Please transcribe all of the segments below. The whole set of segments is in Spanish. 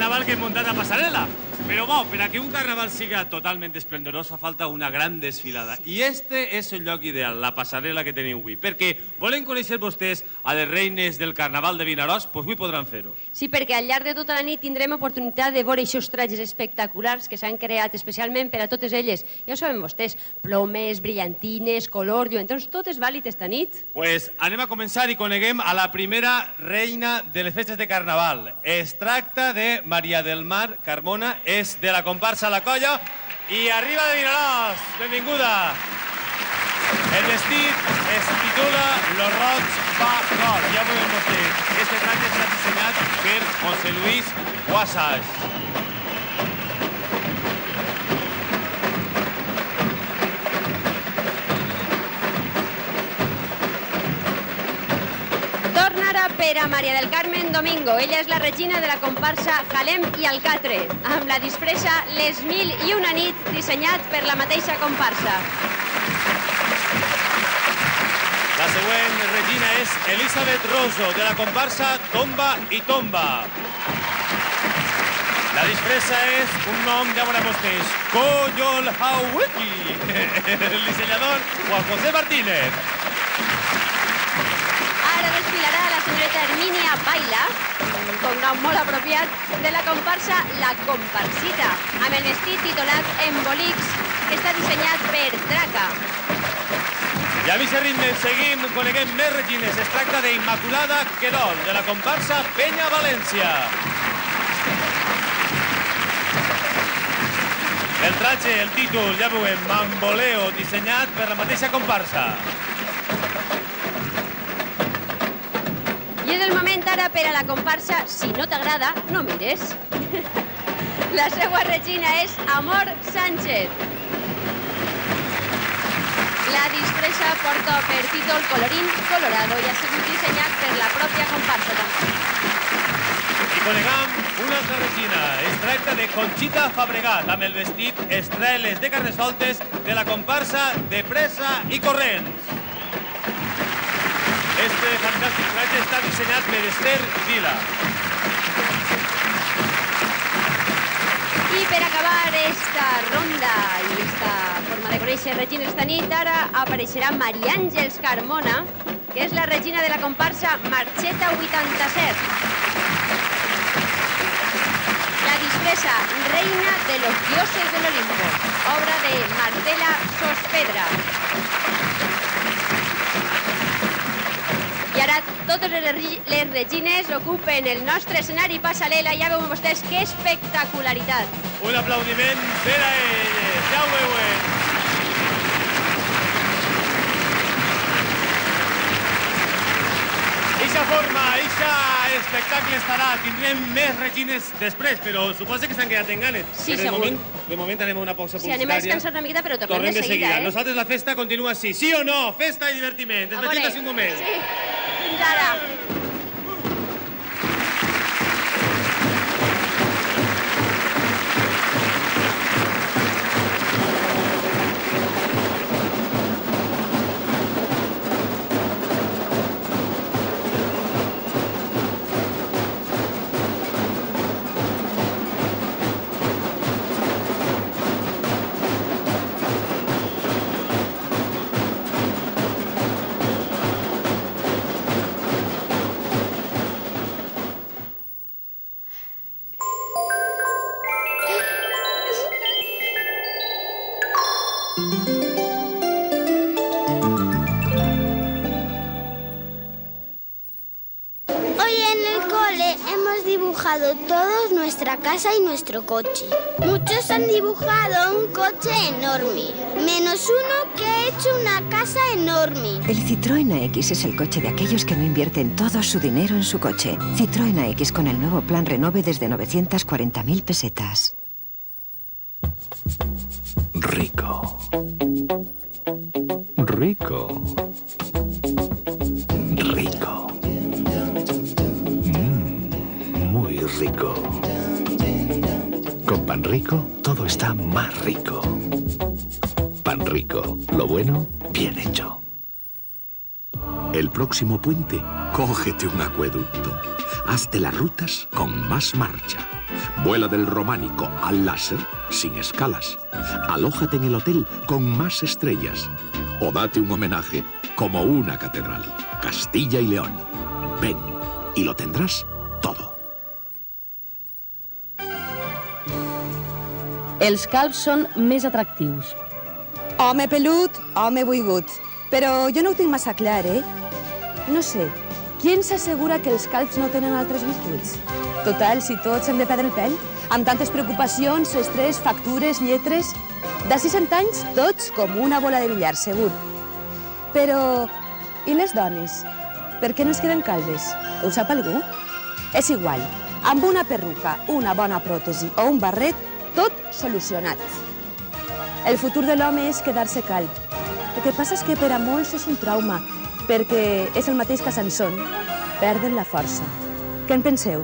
carnaval que hem muntat a Passarel·la. Però bo, per a que un carnaval siga totalment esplendorós fa falta una gran desfilada. I este és el lloc ideal, la passarel·la que teniu avui. Perquè volen conèixer vostès a les reines del carnaval de Vinaròs? Doncs avui podran fer-ho. Sí, perquè al llarg de tota la nit tindrem oportunitat de veure aquests trajes espectaculars que s'han creat especialment per a totes elles. Ja ho saben vostès, plomes, brillantines, color, lluentons, tot és vàlid esta nit. Pues anem a començar i coneguem a la primera reina de les festes de carnaval. Es tracta de Maria del Mar Carmona, és de la comparsa La Colla i arriba de Vinaròs. Benvinguda. El vestit es titula Lo roig fa gol. Ja veuen vostès, este traje s'ha dissenyat per José Luis Guasas. Per a Maria del Carmen Domingo. Ella és la regina de la comparsa Jalem i Alcatre, amb la disfressa Les Mil i una nit, dissenyat per la mateixa comparsa. La següent regina és Elisabet Rosso, de la comparsa Tomba i Tomba. La disfressa és un nom, ja veurem vostès, Coyol Haweki, el dissenyador Juan José Martínez. Ara desfilarà la senyoreta Hermínia Baila, un cognom molt apropiat, de la comparsa La Comparsita, amb el vestit titulat Embolics, que està dissenyat per Draca. I a mitja ritme seguim, coneguem més regines. Es tracta d'Immaculada Querol, de la comparsa Penya València. El traje, el títol, ja veurem, Mamboleo, dissenyat per la mateixa comparsa. I és el moment ara per a la comparsa Si no t'agrada, no mires. La seva regina és Amor Sánchez. La disfressa porta per títol Colorín Colorado i ha sigut dissenyat per la pròpia comparsa. I coneguem una altra regina. Es tracta de Conxita Fabregat, amb el vestit Estreles de Carnestoltes de la comparsa de Pressa i Corrents. Este fantàstic traje està dissenyat per Esther Vila. I per acabar esta ronda i esta forma de conèixer regines esta nit, ara apareixerà Maria Àngels Carmona, que és la regina de la comparsa Marcheta 87. La disfressa Reina de los Dioses del Olimpo, obra de Marcela Sospedra. I ara totes les regines ocupen el nostre escenari passarel·la. Ja veuen vostès que espectacularitat. Un aplaudiment per a elles. Ja ho veuen. Eixa forma, eixa espectacle estarà. Tindrem més regines després, però suposa que s'han quedat en ganes. Sí, segur. De moment anem a una pausa publicitària. Sí, anem a descansar una miqueta, però tornem de seguida. Nosaltres la festa continua així. Sí o no? Festa i divertiment. Desvetint-se un moment. Sí, fins ara. Todos nuestra casa y nuestro coche. Muchos han dibujado un coche enorme, menos uno que ha hecho una casa enorme. El Citroën AX es el coche de aquellos que no invierten todo su dinero en su coche. Citroën AX con el nuevo plan Renove desde 940.000 pesetas. Rico. Rico. Rico. Muy rico. Con Pan Rico todo está más rico. Pan Rico, lo bueno, bien hecho. El próximo puente, cógete un acueducto. Hazte las rutas con más marcha. Vuela del Románico al láser sin escalas. Alójate en el hotel con más estrellas. O date un homenaje como una catedral. Castilla y León. Ven y lo tendrás todo. Els calbs són més atractius. Home pelut, home buigut. Però jo no ho tinc massa clar, eh? No sé, qui ens assegura que els calbs no tenen altres virtuts? Total, si tots hem de perdre el pèl, amb tantes preocupacions, estrès, factures, lletres... D'ací 100 anys, tots com una bola de billar, segur. Però... i les dones? Per què no es queden calbes? Ho sap algú? És igual, amb una perruca, una bona pròtesi o un barret, tot solucionat. El futur de l'home és quedar-se calb. El que passa és que per a molts és un trauma, perquè és el mateix que Sansón, perden la força. Què en penseu?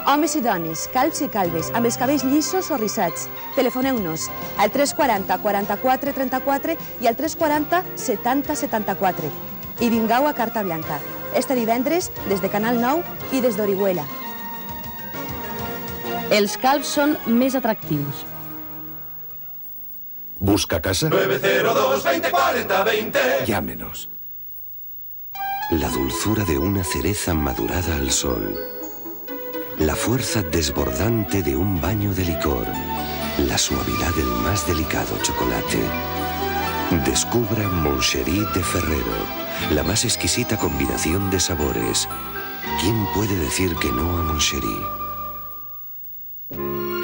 Homes i dones, calbs i calbes, amb els cabells llisos o rissats, telefoneu-nos al 340 44 34 i al 340 70 74. I vingau a Carta Blanca, este divendres des de Canal 9 i des d'Orihuela. Els calbs són més atractius. ¿Busca casa? 902 20 40 20. Llámenos. La dulzura de una cereza madurada al sol. La fuerza desbordante de un baño de licor. La suavidad del más delicado chocolate. Descubra Moncherie de Ferrero, la más exquisita combinación de sabores. ¿Quién puede decir que no a Moncherie?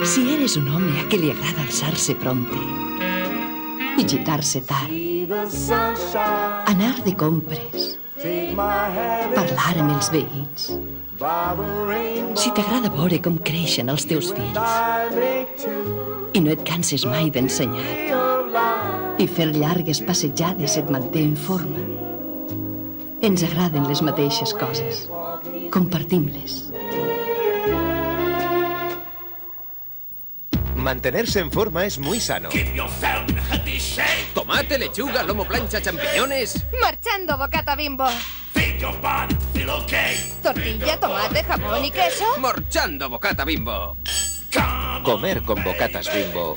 Si eres un home a qui li agrada alçar-se prompte i gitar-se tard, anar de compres, parlar amb els veïns, si t'agrada veure com creixen els teus fills i no et canses mai d'ensenyar i fer llargues passejades et manté en forma, ens agraden les mateixes coses, compartim-les. Mantenerse en forma es muy sano. Tomate, lechuga, lomo plancha, champiñones. Marchando bocata Bimbo. Tortilla, tomate, jamón y queso. Marchando bocata Bimbo. Comer con bocatas Bimbo.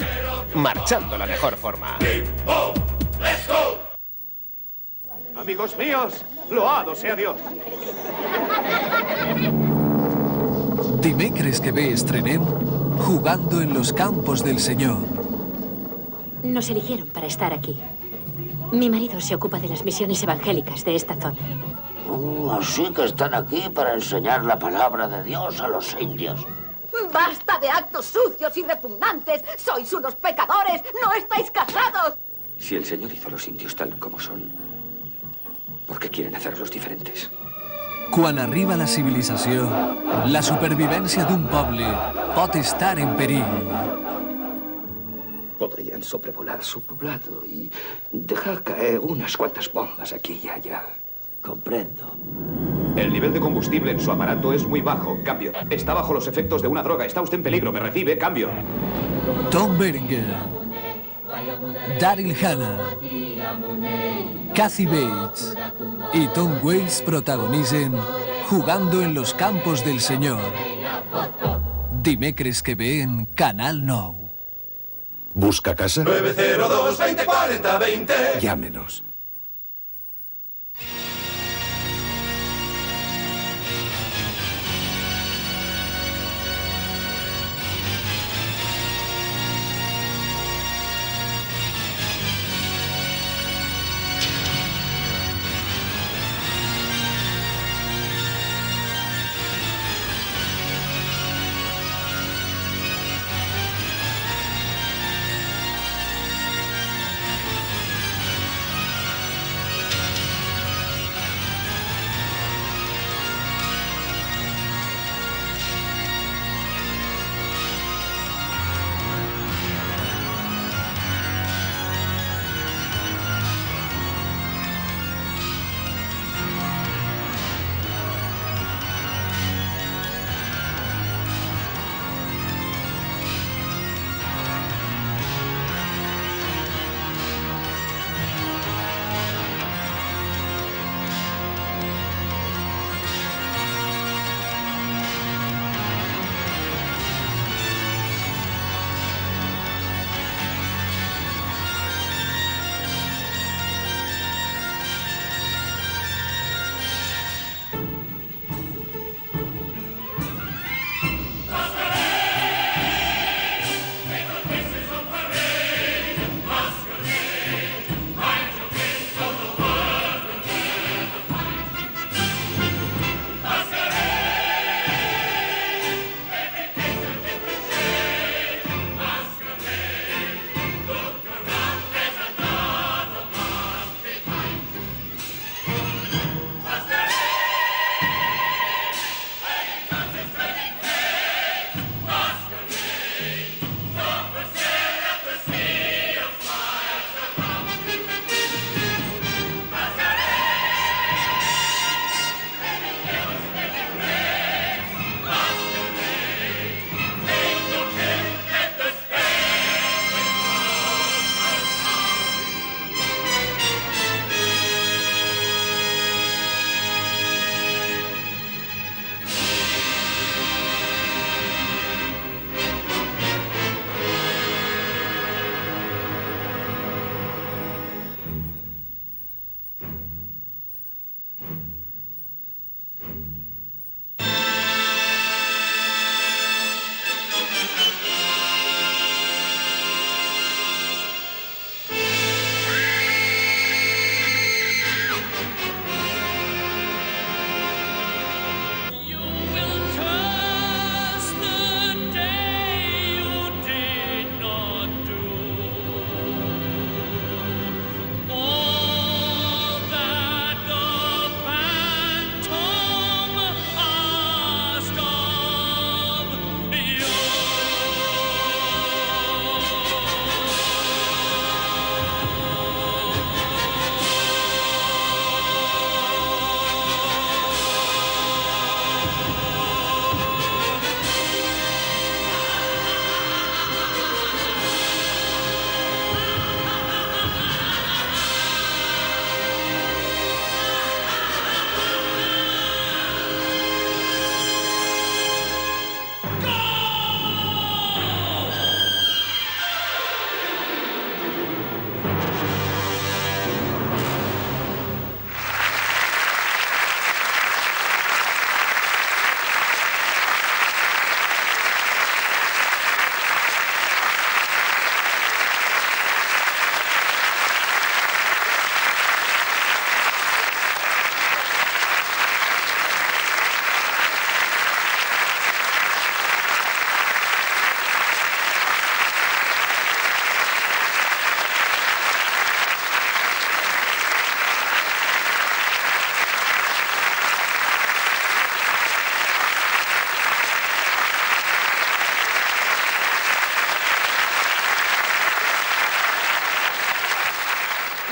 Marchando la mejor forma. Amigos míos, loado sea Dios. Dimecres que ve estrenem Jugando en los campos del Señor. Nos eligieron para estar aquí. Mi marido se ocupa de las misiones evangélicas de esta zona. Así que están aquí para enseñar la palabra de Dios a los indios. ¡Basta de actos sucios y repugnantes! ¡Sois unos pecadores! ¡No estáis casados! Si el Señor hizo a los indios tal como son, ¿por qué quieren hacerlos diferentes? Quan arriba la civilització, la supervivència d'un poble pot estar en perill. Podrían sobrevolar su poblado y dejar caer unas cuantas bombas aquí y allá. Comprendo. El nivel de combustible en su aparato es muy bajo. Cambio. Está bajo los efectos de una droga. Está usted en peligro. ¿Me recibe? Cambio. Tom Berenger, Daryl Hannah, Kathy Bates y Tom Waits protagonicen Jugando en los campos del Señor. Dimecres que ve en Canal 9. ¿Busca casa? 902 20 40 20. Llámenos.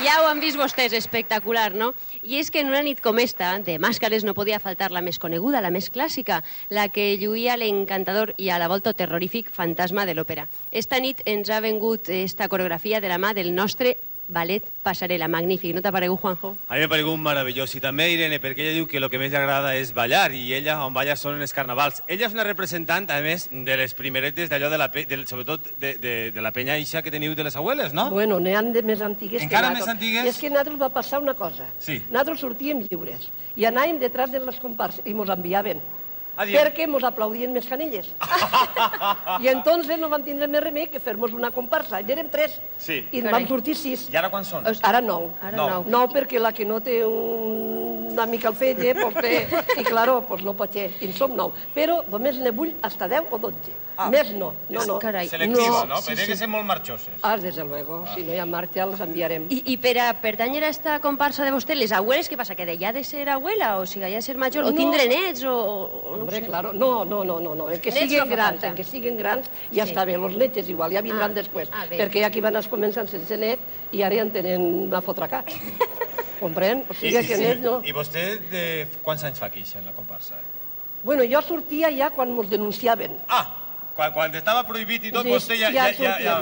Ja ho han vist vostès, espectacular, no? I és que en una nit com esta, de màscares, no podia faltar la més coneguda, la més clàssica, la que lluïa l'encantador i a la volta terrorífic fantasma de l'òpera. Esta nit ens ha vengut esta coreografia de la mà del nostre ballet Passarel·la, magnífic. No t'ha paregut, Juanjo? A mi m'ha paregut meravellós. I també, Irene, perquè ella diu que el que més li agrada és ballar, i ella on balla són en els carnavals. Ella és una representant, a més, de les primeretes d'allò, sobretot de la penya ixa que teniu de les abueles, no? Bueno, n'hi ha de més antigues que encara més antigues? És que a nosaltres va passar una cosa. Sí. Nosaltres sortíem lliures i anàvem detrás de les comparses i mos enviaven. Adiós. Perquè mos aplaudien més canelles. I entonces no vam tindre més remei que fer-nos una comparsa. I érem 3. Sí. I en vam sortir 6. I ara quan són? Ara 9. 9, perquè la que no té una mica al fetge, pues té... I claro, pues no pot ser. I en som 9. Però només ne vull hasta 10 o 12. Més no. No. Selectiva, no? Perquè que ser molt marxoses. Desde luego. Si no hi ha marxa, les enviarem. I per a pertànyer a esta comparsa de vostè, les abueles, què passa? Que ja de ser abuela, o sigui, ja de ser major, o tindre nets, o... Hombre, claro, no, en que siguen grans ja està bé, los nets igual, ja vindran després, perquè aquí van començant sense net i ara ja en tenen una fotraca. Comprèn? O sigui que net no... I vostè quants anys fa que ixa en la comparsa? Bueno, jo sortia ja quan mos denunciaven. Quan estava prohibit i tot, vostè ja...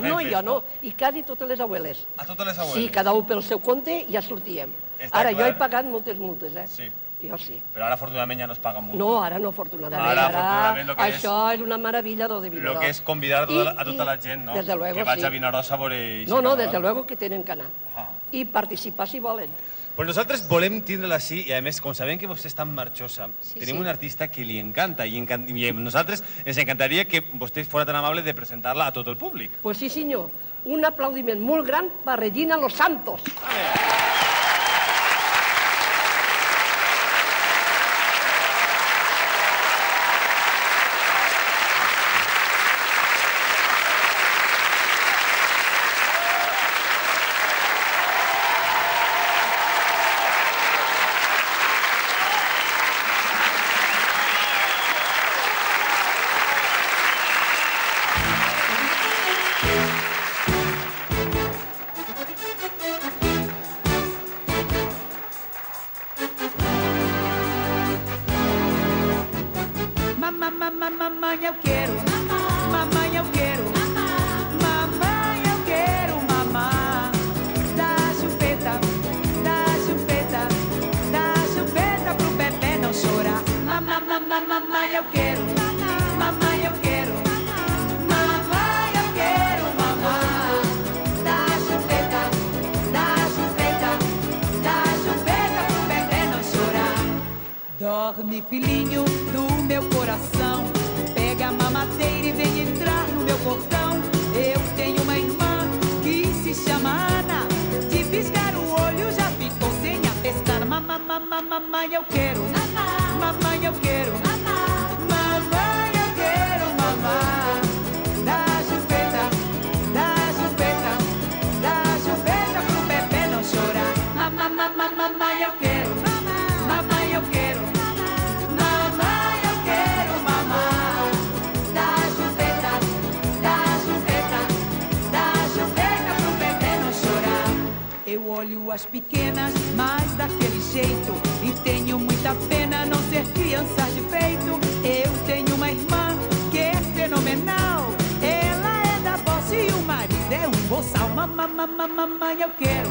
No, jo no, i quasi totes les abueles. A totes les abueles? Sí, cada un pel seu compte ja sortíem. Ara, jo he pagat moltes multes, Sí. Jo sí. Però ara, afortunadament, ja no es paga multa. No, ara no, afortunadament. Ara, afortunadament, lo que és... Això és una meravella de Vinaròs. Lo que és convidar a tota la gent, no? Desde luego, que vaig a Vinaròs a veure... No, desde luego que tenen que anar. I participar si volen. Pues nosaltres volem tindre-la així i, a més, com sabem que vostè és tan marxosa, tenim un artista que li encanta i a nosaltres ens encantaria que vostè fos tan amable de presentar-la a tot el públic. Pues sí, senyor. Un aplaudiment molt gran per Regina Los Santos. Mamãe, eu quero. Mamãe, eu quero. Mamãe, eu quero mamar. Dá chupeta, dá chupeta, dá chupeta pro bebê não chorar. Mamãe, eu quero. Mamãe, eu quero. Mamãe, eu quero mamar. Dá chupeta, dá chupeta, dá chupeta pro bebê não chorar. Dorme, filhinho do meu coração. Pega a mamadeira e vem entrar no meu portão. Eu tenho uma irmã que se chama Ana. De piscar o olho já ficou sem a pestana. Mamãe, eu quero. Mamãe, eu quero. Mamãe, eu quero mamar. Dá chupeta, dá chupeta, dá chupeta pro bebê não chorar. Mamãe, eu quero. Mamãe, eu quero. Eu olho as pequenas, mas daquele jeito. E tenho muita pena não ser criança de peito. Eu tenho uma irmã que é fenomenal. Ela é da bolsa e o marido é um boçal. Mamãe, eu quero.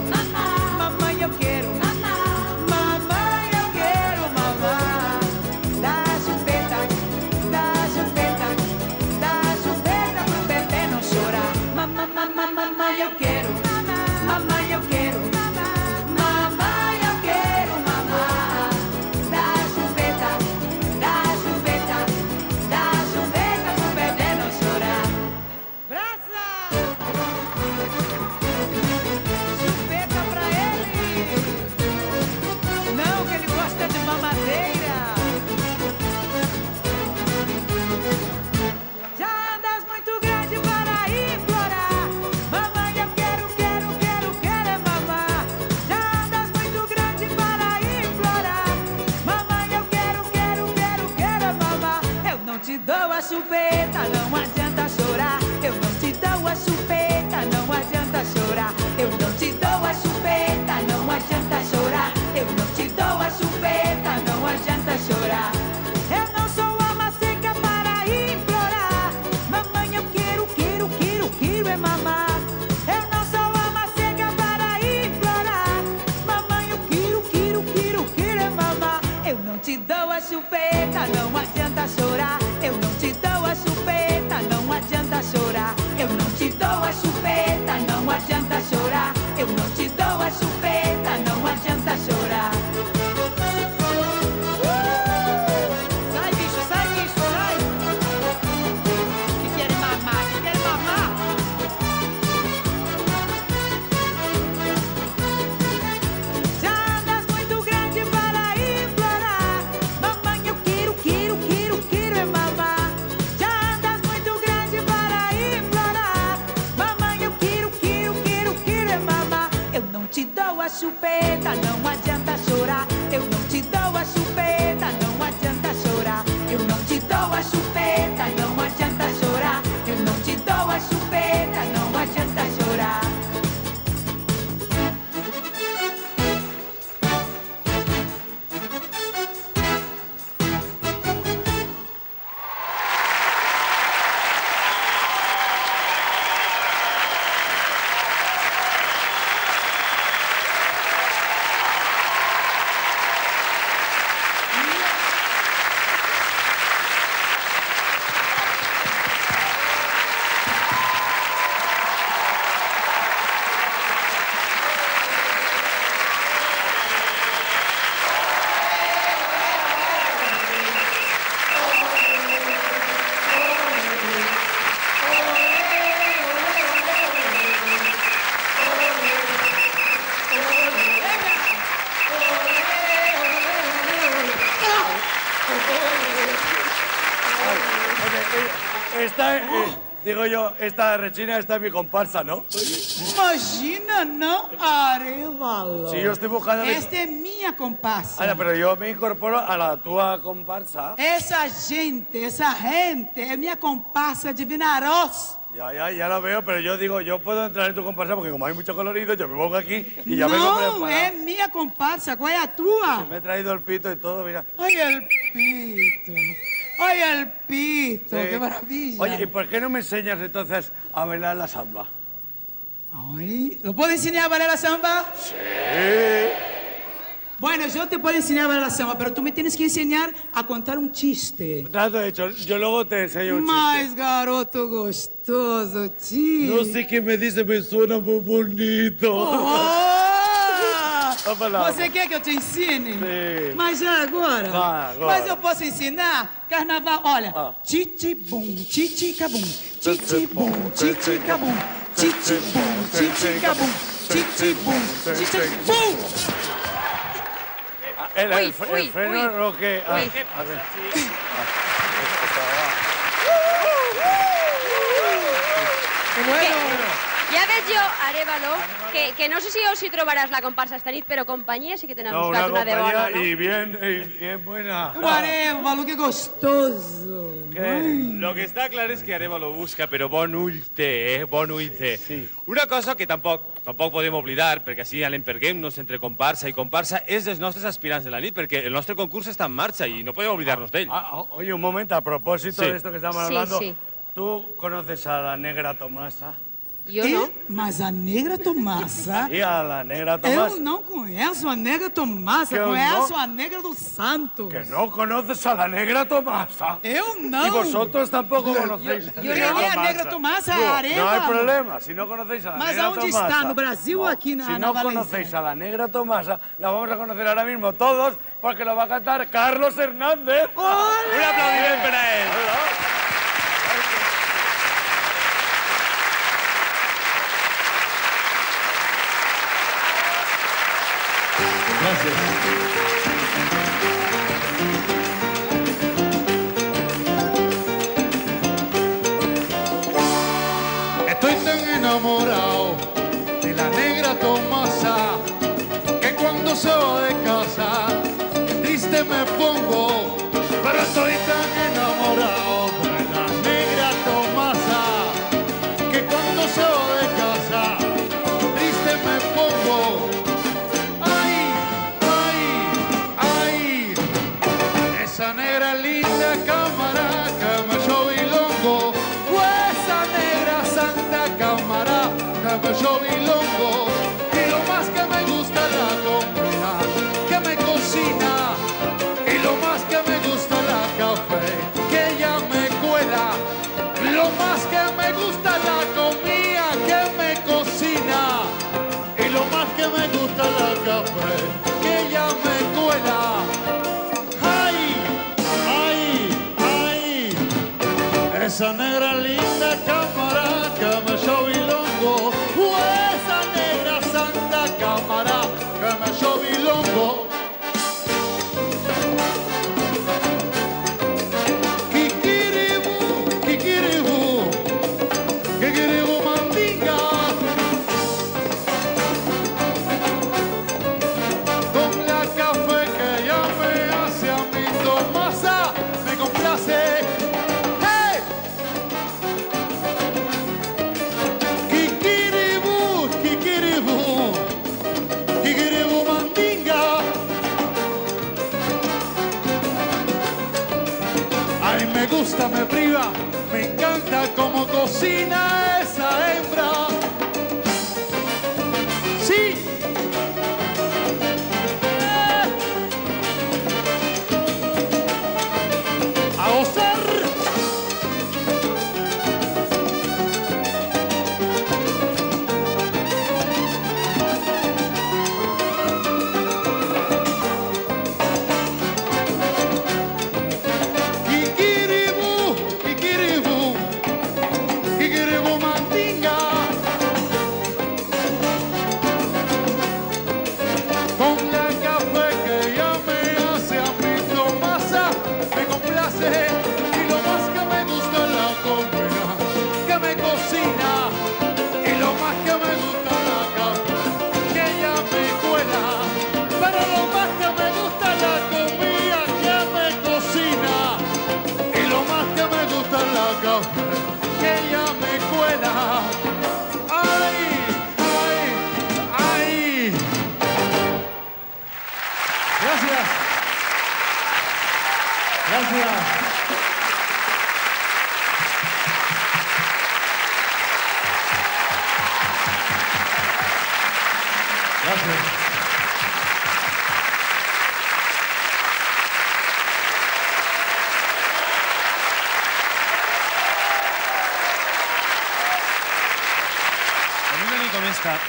Mamãe, eu quero. Mamãe, eu quero mamar. Dá chupeta, dá chupeta, dá chupeta pro bebê não chorar. Mamãe, eu quero. Mamãe, eu quero. Mamãe, eu quero mamar. Dá chupeta, dá chupeta, dá chupeta pro bebê não chorar. Braça! Chupeta pra ele. eu não te dou a chupeta, não adianta chorar. Sai, bicho, sai, sai. Que querem mamar, que querem mamar. Já andas muito grande para implorar. Mamãe, eu quero, quero, quero, quero é mamar. Já andas muito grande para implorar. Mamãe, eu quero, quero, quero, quero é mamar. Eu não te dou a chupeta, não adianta chorar. Eu não te dou a chupeta, não adianta chorar. Eu não te dou a chupeta, não adianta chorar. Eu não te dou a chupeta, não adianta chorar. Digo yo, esta Regina, esta es mi comparsa, ¿no? Imagina, não, Arevalo. Sí, yo estoy buscando... Esta é minha comparsa. Ana, pero yo me incorporo a la tua comparsa. Essa gente é minha comparsa de Vinaroz. Ya lo veo, pero yo digo, yo puedo entrar en tu comparsa porque como hay mucho colorido, yo me pongo aquí y ya vengo preparado. Não, é minha comparsa. Qual é a tua? Se me he traído el pito y todo, mira. Ay, el pito. Ay, el pito. Sí. Qué maravilla. Oye, ¿y por qué no me enseñas entonces a bailar la samba? Ay, ¿lo puedo enseñar a bailar la samba? Sí. Bueno, yo te puedo enseñar a bailar la samba, pero tú me tienes que enseñar a contar un chiste. Trato hecho, yo luego te enseño un Mas, chiste. garoto gostoso, tio. No sé qué me dice, me suena muy bonito. Oh! Vamos lá. Você quer que eu te ensine? Sim. Mas já agora? Vai, agora. Mas eu posso ensinar? Carnaval, olha. Titi-bum, titi-cabum. Titi-bum, titi-cabum. Titi-bum, titi-cabum. Titi-bum, titi-bum. El freno lo que... a ver. Bueno. Ja veig jo, Arevalo, que no sé si os hi trobaràs la comparsa esta nit, però companyia sí que te n'has buscat una de bona, no? Y bien buena. Arevalo, qué gostoso. Lo que està clar és que Arevalo busca, però bon ull té, bon ull té. Sí. Una cosa que tampoc podem oblidar, perquè així l'emperguem-nos entre comparsa i comparsa, és dels nostres aspirants de la nit, perquè el nostre concurs està en marxa i no podem oblidar-nos d'ell. Oye, un momento, a propósito de esto que estamos hablando, sí. ¿tú conoces a la negra Tomasa? Jo no. Mas a negra Tomasa... E a la negra Tomasa? Eu não conheço a negra Tomasa, conheço a negra dos Santos. ¿Que no conoces a la negra Tomasa? Eu não. ¿Y vosotros tampoco conocéis a la negra Quem é a Tomasa? negra Tomasa? No, Areva? no hay problema, si no conocéis a la Mas negra aonde Tomasa... está? No Brasil ou aqui na Si no Valencia? conocéis a la negra Tomasa, la vamos a conocer ahora mismo todos, porque lo va a cantar Carlos Hernández. ¡Ole! Un aplaudiment per a ell. Estoy tan enamorado de la negra Tomasa que cuando se va de casa triste me pongo, pero estoy tan enamorado de la negra Tomasa que cuando se va de casa triste me pongo. Ay, ay, ay, esa negra linda cámara que me echó bilongo, esa negra santa cámara que me echó bilongo, y lo más que me gusta la comida que me cocina, y lo más que me gusta la café que ella me cuela, lo más que me gusta la comida que me cocina, y lo santa cámara que me llovilongo, esa negra santa cámara que me llovilongo. Kikiribú, kikiribú, kikiribú mandinga. Con la café que ella me hace a mi Tomasa, me complace. ¡Hey! Kikiribú, kikiribú, kikiribú mandinga. Ay, me gusta, me priva, me encanta cómo cocina esa hembra. Sí. A gozar. Kikiribú, kikiribú, kikiribú mandinga. Con la café que ella me hace a mi Tomasa, me complace. Y lo más que me gusta es la comida que me cocina. Y lo más que me gusta es la café que ella me cuela. Pero lo más que me gusta es la comida que me cocina. Y lo más que me gusta es la café que ella me cuela. ¡Ay, ay, ay! Gracias. Gracias. Gracias. Con una com esta,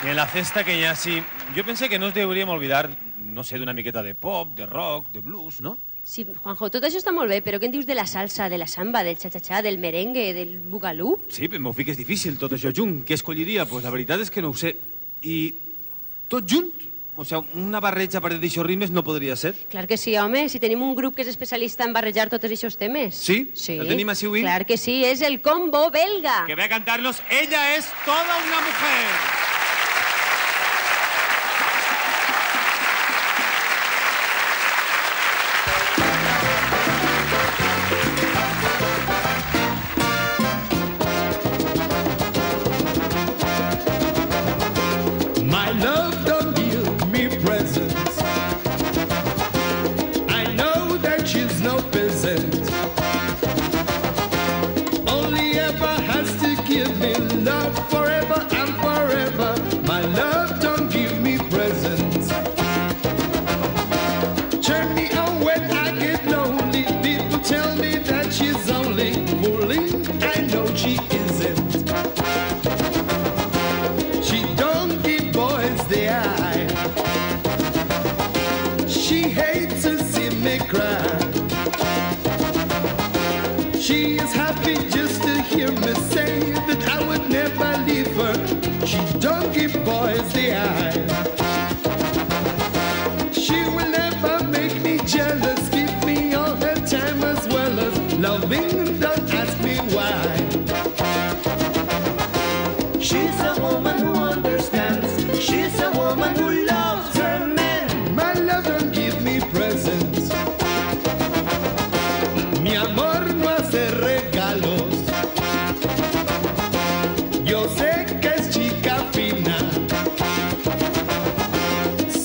en la cesta que ya sí, yo pensé que no nos deberíamos olvidar, no sé, d'una miqueta de pop, de rock, de blues, no? Sí, Juanjo, tot això està molt bé, però què en dius de la salsa, de la samba, del xa-xa-xa, del merengue, del bugalú? Sí, però m'ho fiques difícil, tot això junt. Què escolliria? Pues la veritat és que no ho sé. I tot junt? O sigui, una barreja per d'això ritmes no podria ser? Clar que sí, home, si tenim un grup que és especialista en barrejar tots aquests temes. Sí? Sí. El tenim així avui? Clar que sí, és el combo belga. Que ve a cantar-nos Ella es toda una mujer. My love don't give me presents. I know that she's no peasant. Only ever has to give me love forever and forever. My love don't give me presents. Turn me on when I get lonely. People tell me that she's only fooling. I know she isn't. She don't give boys the eye. She hates to see me cry. She is happy just to hear me say that I would never leave her. She don't give boys the eye. She will never make me jealous, give me all her time as well as loving. Don't ask me why. She's a woman who understands. She's a woman who loves her man. My love don't give me presents. Mi amor no hace regalos. Yo sé que es chica fina.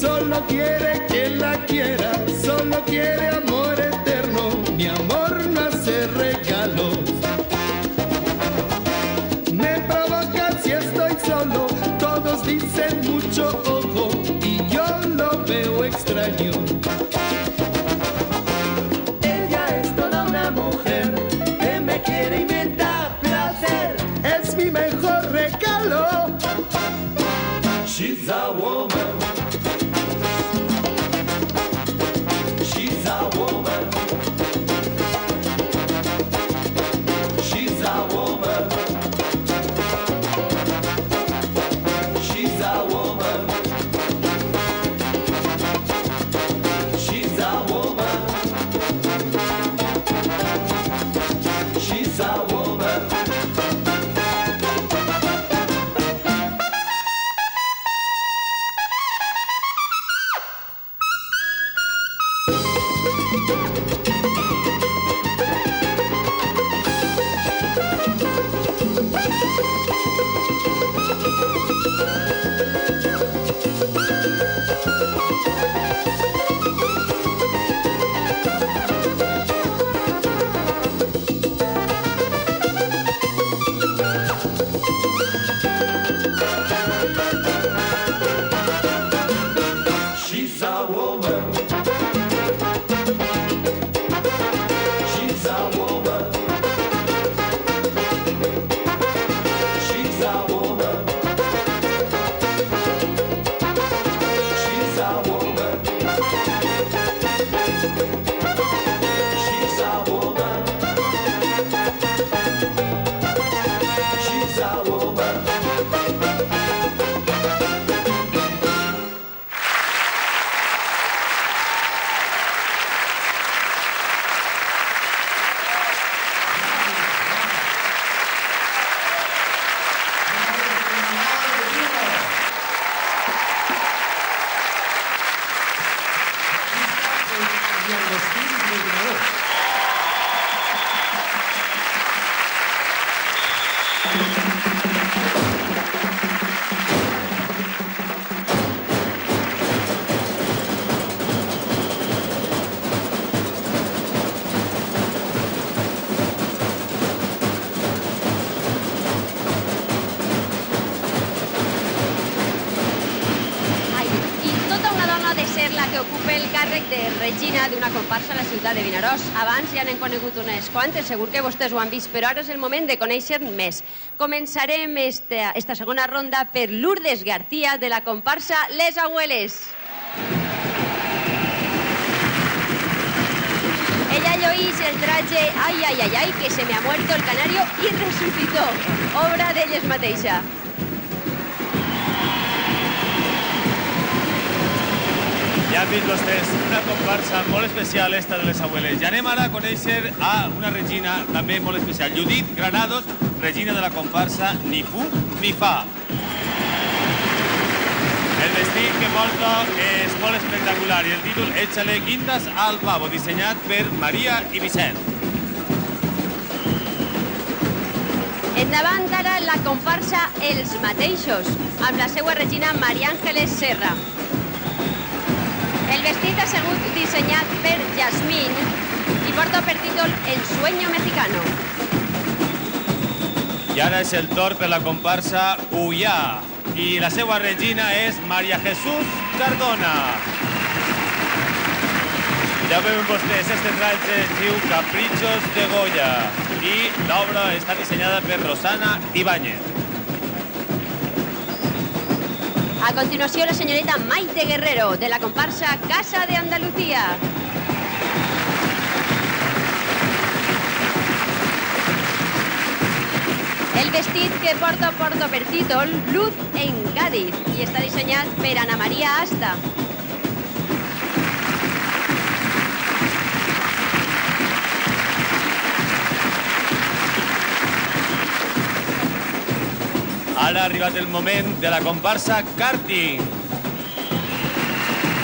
Solo quiere que la quiera. Solo quiere amor eterno. Mi amor no hace regalos. Me provoca si estoy solo. Todos dicen mucho ojo y yo lo veo extraño. Ella es toda una mujer que me quiere y me da placer. Es mi mejor regalo. She's a woman. She's a woman. She's a woman. que ocupa el càrrec de regina d'una comparsa a la ciutat de Vinaròs. Abans ja n'hem conegut unes quantes, segur que vostès ho han vist, però ara és el moment de conèixer més. Començarem esta segona ronda per Lourdes García de la comparsa Les Abueles. Ella lluís el traje Ay, ay, ay, ay, que se me ha muerto el canario y resucitó, obra d'elles mateixa. Ja han vist vostès una comparsa molt especial, esta de les abueles. I anem ara a conèixer a una regina també molt especial, Judit Granados, regina de la comparsa Ni Fu Ni Fa. El vestit que porta és molt espectacular i el títol Échale guindas al pavo, dissenyat per Maria i Vicent. Endavant ara la comparsa Els Mateixos, amb la seva regina Maria Ángeles Serra. El vestit ha sigut dissenyat per Yasmín i porta per títol El sueño mexicano. I ara és el torn per la comparsa Uyà i la seva regina és Maria Jesús Cardona. Ja veuen vostès, este traje es diu Caprichos de Goya i l'obra està dissenyada per Rosana Ibáñez. A continuació, la señorita Maite Guerrero, de la comparsa Casa de Andalucía. El vestit que porta per títol Luz en Cádiz i està dissenyat per Ana María Asta. Ara ha arribat el moment de la comparsa Karting.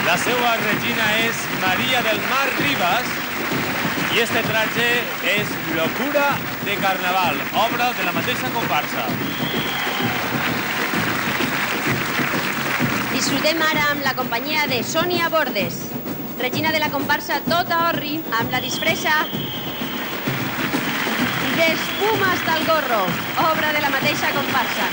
La seva regina és Maria del Mar Rivas i este traje és Locura de Carnaval, obra de la mateixa comparsa. Disfrutem ara amb la companyia de Sònia Bordes, regina de la comparsa Tota Orri, amb la disfressa D'espuma hasta el gorro, obra de la mateixa comparsa.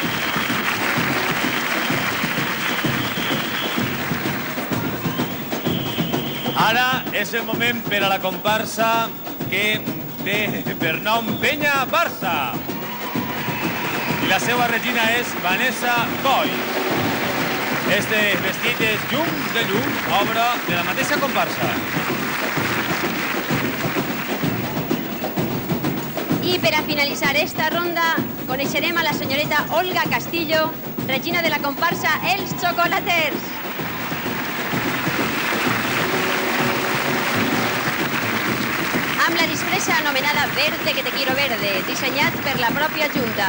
Ara és el moment per a la comparsa que té per nom Penya Barça. I la seva regina és Vanessa Coy. Este vestit és Llums de llum, obra de la mateixa comparsa. I per a finalitzar esta ronda, coneixerem a la senyoreta Olga Castillo, regina de la comparsa Els Xocolaters. Amb la disfressa anomenada Verde que te quiero verde, dissenyat per la pròpia Junta.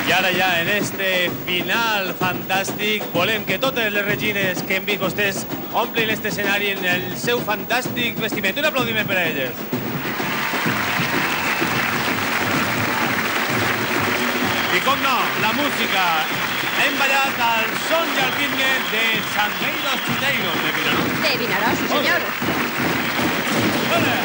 I ara ja, en este final fantàstic, volem que totes les regines que hem vist vostès omplin este escenari en el seu fantàstic vestiment. Un aplaudiment per a elles. I com no, la música. Hem ballat al son i al ritme de Sangueiros Chuteiros de Vinaròs. De Vinaròs, sí senyor. Hola.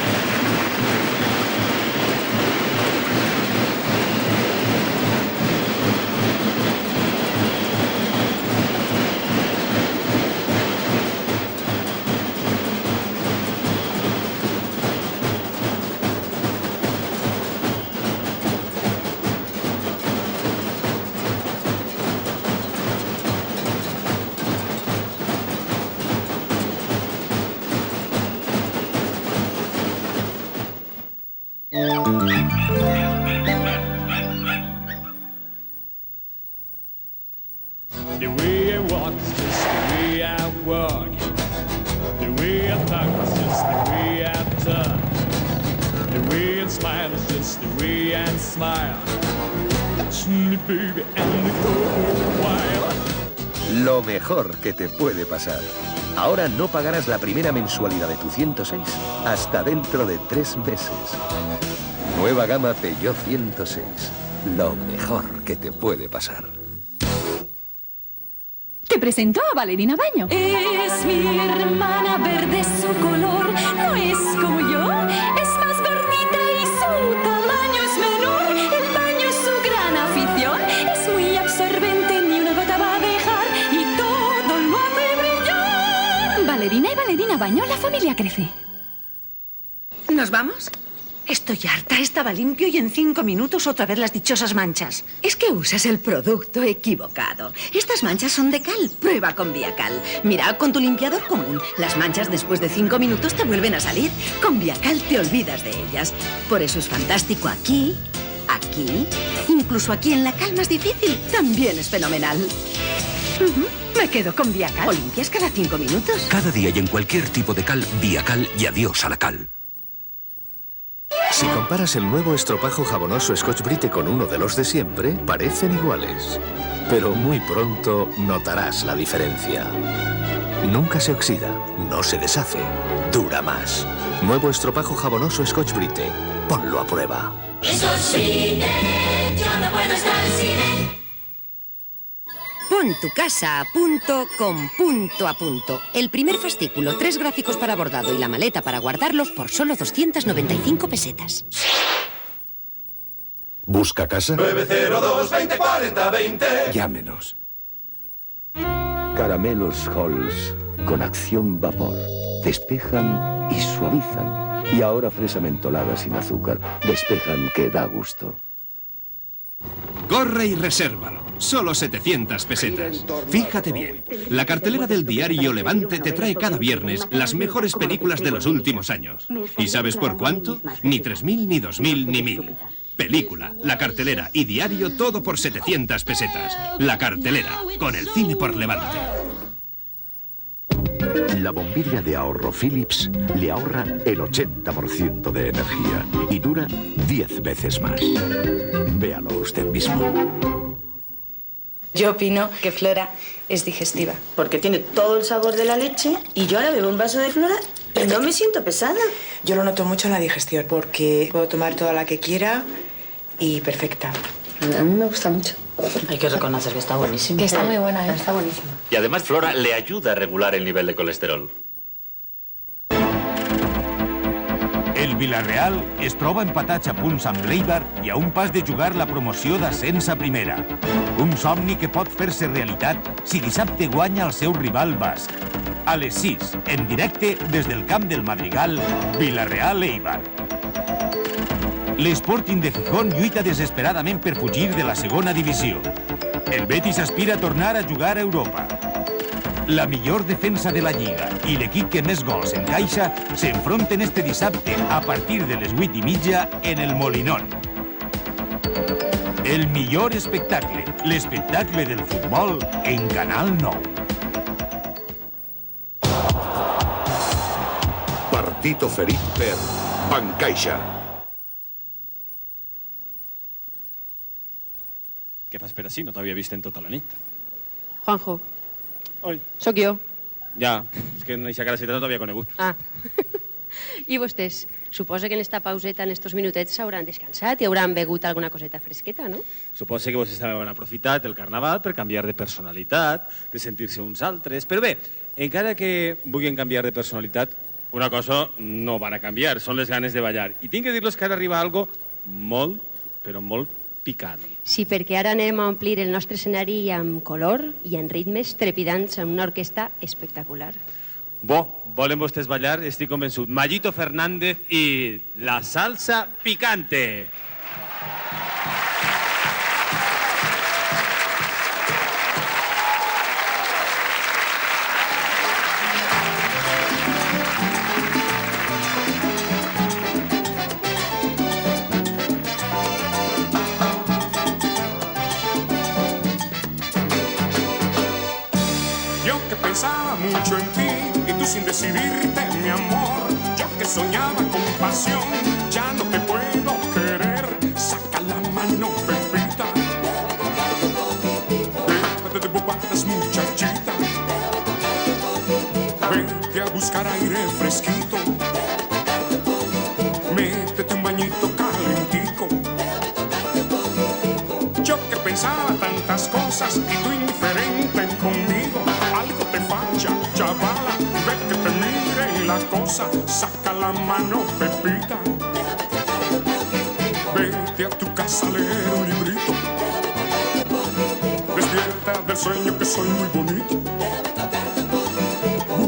The way I walk is just the way I walk. The way I talk is just the way I talk. The way I smile is just the way I smile. Touch me, baby, and the whole while. Lo mejor que te puede pasar. Ahora no pagarás la primera mensualidad de tu 106 hasta dentro de 3 meses. Nueva gama Peugeot 106. Lo mejor que te puede pasar. Te presento a Valerina Baño. Es mi hermana verde, su color no es como yo. Es más gordita y su tamaño es menor. El baño es su gran afición. Es muy absorbente, ni una gota va a dejar. Y todo lo hace brillar. Valerina Baño, la familia crece. ¿Nos vamos? Estoy harta, estaba limpio y en 5 minutos otra vez las dichosas manchas. Es que usas el producto equivocado. Estas manchas son de cal, prueba con Viacal. Mira, con tu limpiador común, las manchas después de 5 minutos te vuelven a salir. Con Viacal te olvidas de ellas. Por eso es fantástico aquí, incluso aquí en la cal más difícil, también es fenomenal. Me quedo con Viacal. O limpias cada 5 minutos. Cada día y en cualquier tipo de cal, Viacal y adiós a la cal. Si comparas el nuevo estropajo jabonoso Scotch Brite con uno de los de siempre, parecen iguales. Pero muy pronto notarás la diferencia. Nunca se oxida, no se deshace, dura más. Nuevo estropajo jabonoso Scotch Brite. Ponlo a prueba. Scotch Brite, yo no puedo estar sin él. Pon tu casa a punto con Punto a Punto. El primer fascículo, 3 gráficos para bordado y la maleta para guardarlos por solo 295 pesetas. ¿Busca casa? 902 20 40 20. Llámenos. Caramelos Halls con acción vapor. Despejan y suavizan. Y ahora fresa mentolada sin azúcar. Despejan que da gusto. Corre y resérvalo. Solo 700 pesetas. Fíjate bien. La cartelera del diario Levante te trae cada viernes las mejores películas de los últimos años. ¿Y sabes por cuánto? Ni 3.000, ni 2.000, ni 1.000. Película, la cartelera y diario todo por 700 pesetas. La cartelera, con el cine por Levante. La bombilla de ahorro Philips le ahorra el 80% de energía y dura 10 veces más. Véalo usted mismo. Yo opino que Flora es digestiva, porque tiene todo el sabor de la leche y yo ahora bebo un vaso de Flora y no me siento pesada. Yo lo noto mucho en la digestión, porque puedo tomar toda la que quiera y perfecta. A mí me gusta mucho. Hay que reconocer que está buenísima. Que está muy buena, ¿eh? Está buenísima. Y además Flora le ayuda a regular el nivel de colesterol. El Villarreal es troba empatats a punts amb l'Eibar i a un pas de jugar la promoció d'ascens a primera. Un somni que pot fer-se realitat si dissabte guanya el seu rival basc. A les 6, en directe des del camp del Madrigal, Villarreal-Eibar. L'Sporting de Gijón lluita desesperadament per fugir de la segona divisió. El Betis aspira a tornar a jugar a Europa. La millor defensa de la Lliga i l'equip que més gols encaixa s'enfronten este dissabte a partir de les 8:30 en el Molinón. El millor espectacle, l'espectacle del futbol en Canal 9. Partit oferit per Bancaixa. Què fas per així? No t'havia vist en tota la nit. Juanjo. Oi. Sóc jo. Ja, és que en aquesta cara no t'havia conegut. Ah. I vostès? Suposa que en esta pauseta, en estos minutets, s'hauran descansat i hauran begut alguna coseta fresqueta, no? Suposa que vostès també han aprofitat el Carnaval per canviar de personalitat, de sentir-se uns altres. Però bé, encara que vulguin canviar de personalitat, una cosa no van a canviar, són les ganes de ballar. I tinc que dir-los que ara arriba algo molt, però molt picant. Sí, perquè ara anem a omplir el nostre escenari amb color i en ritmes trepidants amb una orquestra espectacular. Bo, volen vostès ballar? Estic convençut. Mayito Fernández i la salsa picante. Pensaba mucho en ti y tú sin decidirte, mi amor. Yo que soñaba con pasión, ya no te puedo querer. Saca la mano, Pepita. Déjate de bobadas, muchachita. Vete a buscar aire fresquito. Métete un bañito calentico. Yo que pensaba tantas cosas y tú indiferente conmigo. Algo te falla, chavala, ve que te mire la cosa. Saca la mano, Pepita. Vete a tu casa a leer un librito. Despierta del sueño que soy muy bonito.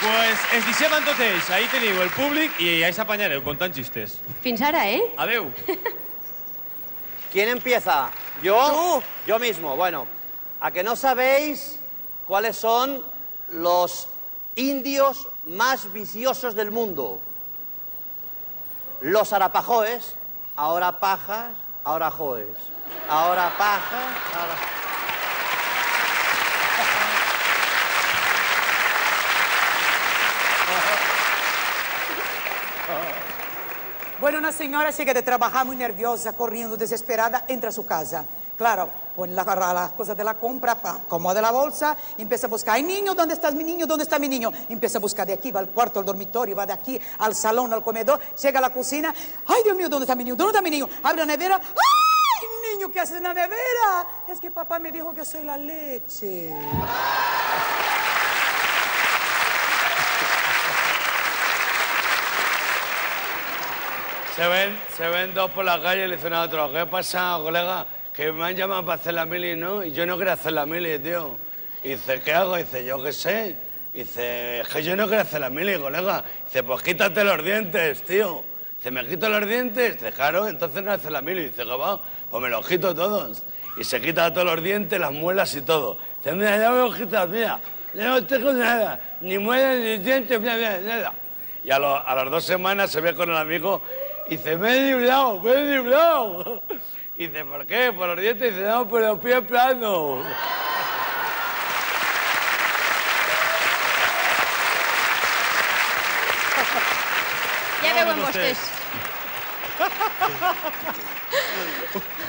Pues es dicem mateix, ahí teniu el públic i ahí s'apanyareu contant xistes. Fins ara, ¿eh? Adeu. ¿Quién empieza? ¿Yo? Yo mismo. Bueno, ¿a que no sabéis cuáles son los indios más viciosos del mundo? Los arapajoes, ahora pajas, ahora joes. Ahora pajas, ahora... Bueno, una señora llega de trabajar muy nerviosa, corriendo, desesperada, entra a su casa. Claro, pone las cosas de la compra, acomoda la bolsa, empieza a buscar. ¡Ay, niño, ¿dónde estás, mi niño? ¿Dónde está mi niño? Empieza a buscar de aquí, va al cuarto, al dormitorio, va de aquí al salón, al comedor, llega a la cocina. ¡Ay, Dios mío, ¿dónde está mi niño? ¿Dónde está mi niño? Abre la nevera. ¡Ay, niño, qué haces en la nevera! Es que papá me dijo que soy la leche. Se ven dos por la calle y le dicen a otro, ¿qué pasa, colega? Que me han llamado para hacer la mili, ¿no? Y yo no quería hacer la mili, tío. Y dice, ¿qué hago? Y dice, yo qué sé. Y dice, es que yo no quería hacer la mili, colega. Y dice, pues quítate los dientes, tío. Dice, ¿me quito los dientes? Dice, claro, entonces no haces la mili. Dice, ¿qué va? Pues me los quito todos. Y se quita todos los dientes, las muelas y todo. Dice, mira, ya me los quitas, mira. Yo no tengo nada, ni muelas, ni dientes, nada. Y a las 2 semanas se ve con el amigo y dice, me he librado, me he librado. Y dice, ¿por qué? ¿Por los dientes? Y dice, no, por los pies planos. Ja veuen vostès.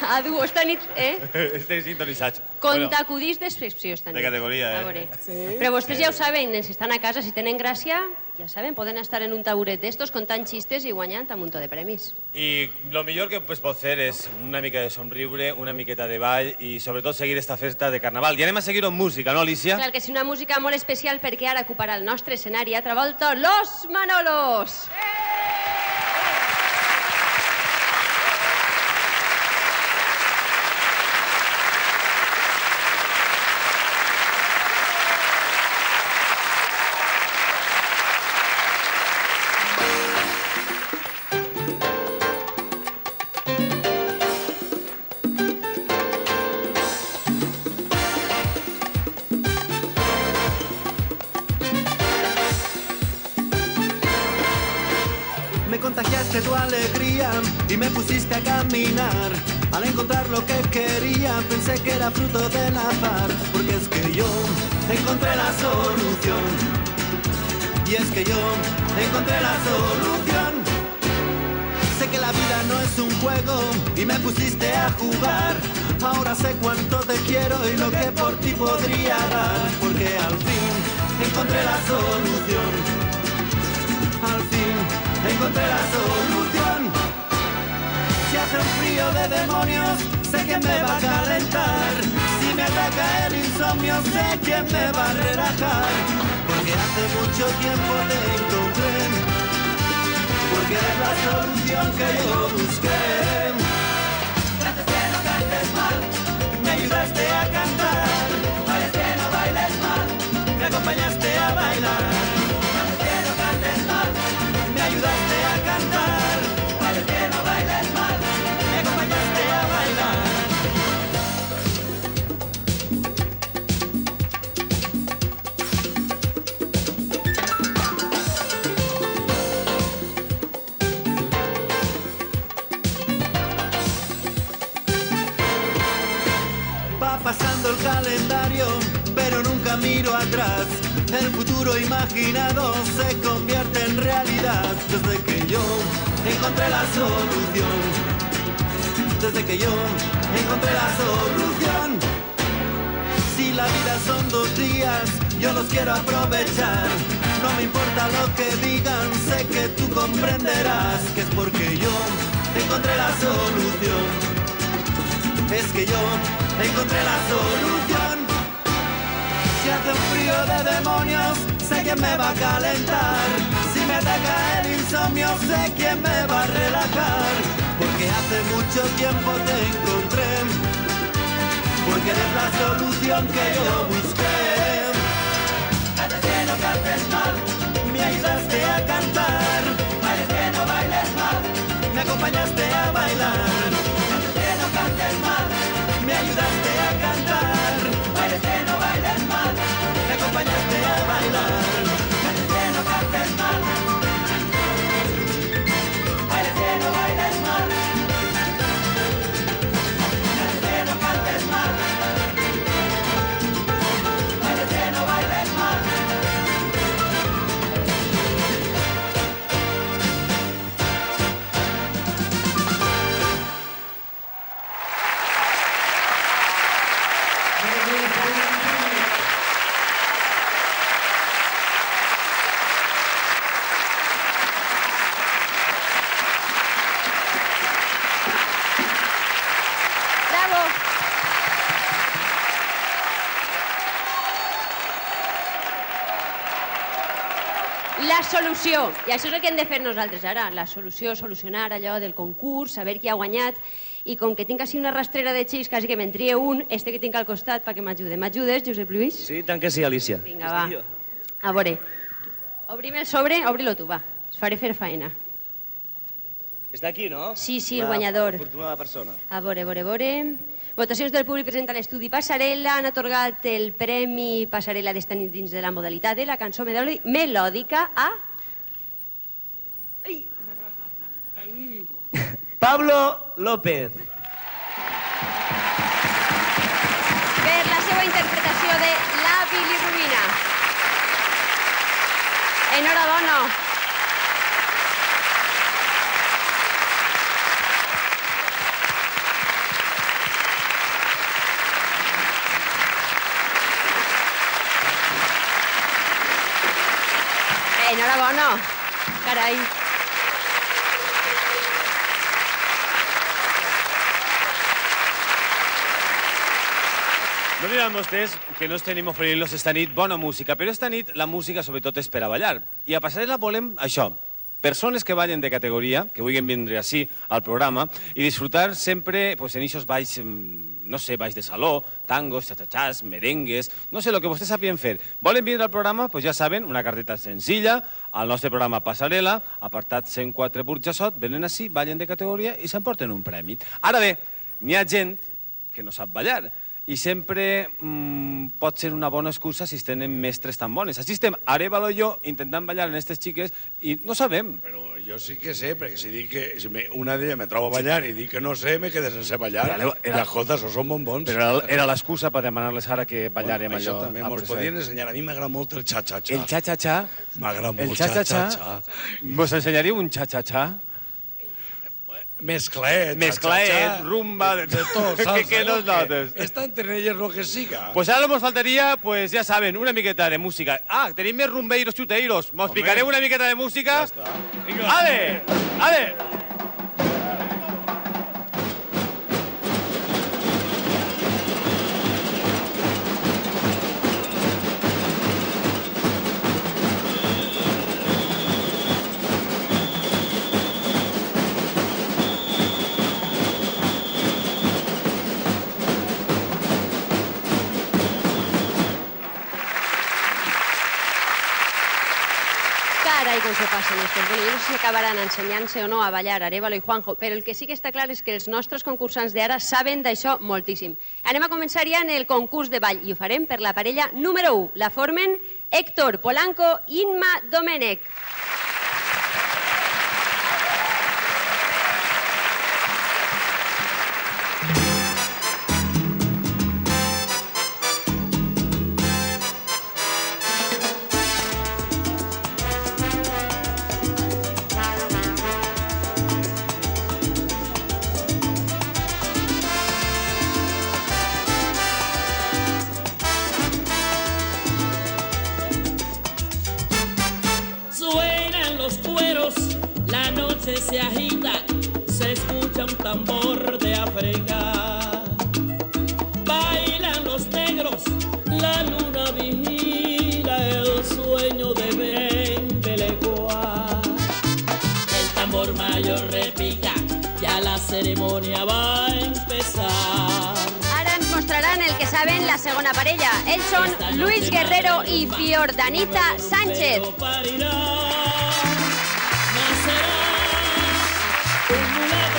A dur, esta nit, Estem sintonitzats. Contacudís d'excepció esta nit. De categoria, A veure. Però vostès ja ho saben, si estan a casa, si tenen gràcia, ja saben, poden estar en un taburet d'estos contant xistes i guanyant un munt de premis. I lo millor que pues, pot fer és una mica de somriure, una miqueta de ball i sobretot seguir esta festa de Carnaval. I anem a seguir amb música, no, Alicia? Clar que sí, una música molt especial perquè ara ocuparà el nostre escenari altra volta Los Manolos. Contagiaste tu alegría y me pusiste a caminar. Al encontrar lo que quería pensé que era fruto del azar, porque es que yo encontré la solución. Y es que yo encontré la solución. Sé que la vida no es un juego y me pusiste a jugar. Ahora sé cuánto te quiero y lo que por ti podría dar, porque al fin encontré la solución. Al fin encontré la solución. Si hace un frío de demonios, sé que me va a calentar. Si me ataca el insomnio, sé que me va a relajar. Porque hace mucho tiempo te encontré. Porque eres la solución que yo busqué. Antes que no cantes mal, me ayudaste a cantar. Antes que no bailes mal, me acompañaste a bailar. Antes que no cantes mal, me ayudaste a cantar. Antes que no bailes mal, me acompañaste a bailar. Va pasando el calendario, pero nunca miro atrás. El futuro imaginado se convierte en realidad. Desde que yo encontré la solución. Desde que yo encontré la solución. Si la vida son 2 días, yo los quiero aprovechar. No me importa lo que digan, sé que tú comprenderás que es porque yo encontré la solución. Es que yo encontré la solución. Si hace un frío de demonios, sé que me va a calentar. Si me ataca el insomnio, sé que me va a relajar. Porque hace mucho tiempo te encontré. Porque eres la solución que yo busqué. Antes que no cantes mal, acompañaste a bailar. Cántate, no cantes mal, me ayudaste a cantar. Báilate, no bailes mal, me acompañaste a bailar. Cántate, no cantes mal, báilate, no bailes mal. Cántate, no cantes mal, báilate, no bailes mal. Bravo! La solució, i això és el que hem de fer nosaltres ara, la solució, solucionar allò del concurs, saber qui ha guanyat, i com que tinc així una rastrera de xics, quasi que me'n trie un, este que tinc al costat perquè m'ajude. M'ajudes, Josep Lluís? Sí, tant que sí, Alicia. Vinga, va. A veure, obrim el sobre, obri-lo tu, va. Es faré fer faena. És d'aquí, no? Sí, el guanyador. Afortunada persona. A veure. Votacions del públic presenta l'estudi Passarel·la. Han atorgat el premi Passarel·la d'esta nit dins de la modalitat de la cançó melòdica a... Pablo López. Per la seva interpretació de La bilirrubina. Enhorabona. Enhorabona. Carai. No diran vostès que no estem oferint-los esta nit bona música, però esta nit la música sobretot és per a ballar. I a Passarel·la volem això, persones que ballen de categoria, que vulguin vindre així al programa i disfrutar sempre pues, en eixos balls, no sé, balls de saló, tangos, xachachàs, merengues, no sé, el que vostès sapien fer. Volen vindre al programa? Pues ja saben, una carteta senzilla, al nostre programa Passarel·la, apartat 104 Burjassot, venen així, ballen de categoria i s'emporten un premi. Ara bé, n'hi ha gent que no sap ballar, i sempre pot ser una bona excusa si es tenen mestres tan bones. Així estem, Arevalo i jo, intentant ballar en aquestes xiques i no sabem. Però jo sí que sé, perquè si dic que si una d'elles me trobo a ballar i dic que no sé, me quedes sense ballar. I escolta, això són bombons. Però era l'excusa per demanar-les ara que ballarem allò. Això també mos podien ensenyar. A mi m'agrada molt el xa-xa-xa. El xa-xa-xa? M'agrada molt el xa-xa-xa. Vos ensenyaríeu un xa-xa-xa? Mesclaet, rumba, de tot, saps? ¿Qué nos notes? Està entre ells lo que siga. Pues ahora nos faltaría, pues ya saben, una miqueta de música. Ah, tenéis més rumbeiros chuteiros. Mos picaré una miqueta de música. Ja està. ¡Ale! Carai, com se passen estos. Bueno, jo no sé si acabaran ensenyant-se o no a ballar Arevalo i Juanjo, però el que sí que està clar és que els nostres concursants d'ara saben d'això moltíssim. Anem a començar ja en el concurs de ball i ho farem per la parella número 1. La formen Héctor Polanco i Inma Domènech. Se agita, se escucha un tambor de África. Bailan los negros, la luna vigila el sueño de Bembelecoa. El tambor mayor repica, ya la ceremonia va a empezar. Ara ens mostraran el que saben la segona parella. Ells són Luis Guerrero i Fiordanita Sánchez. Un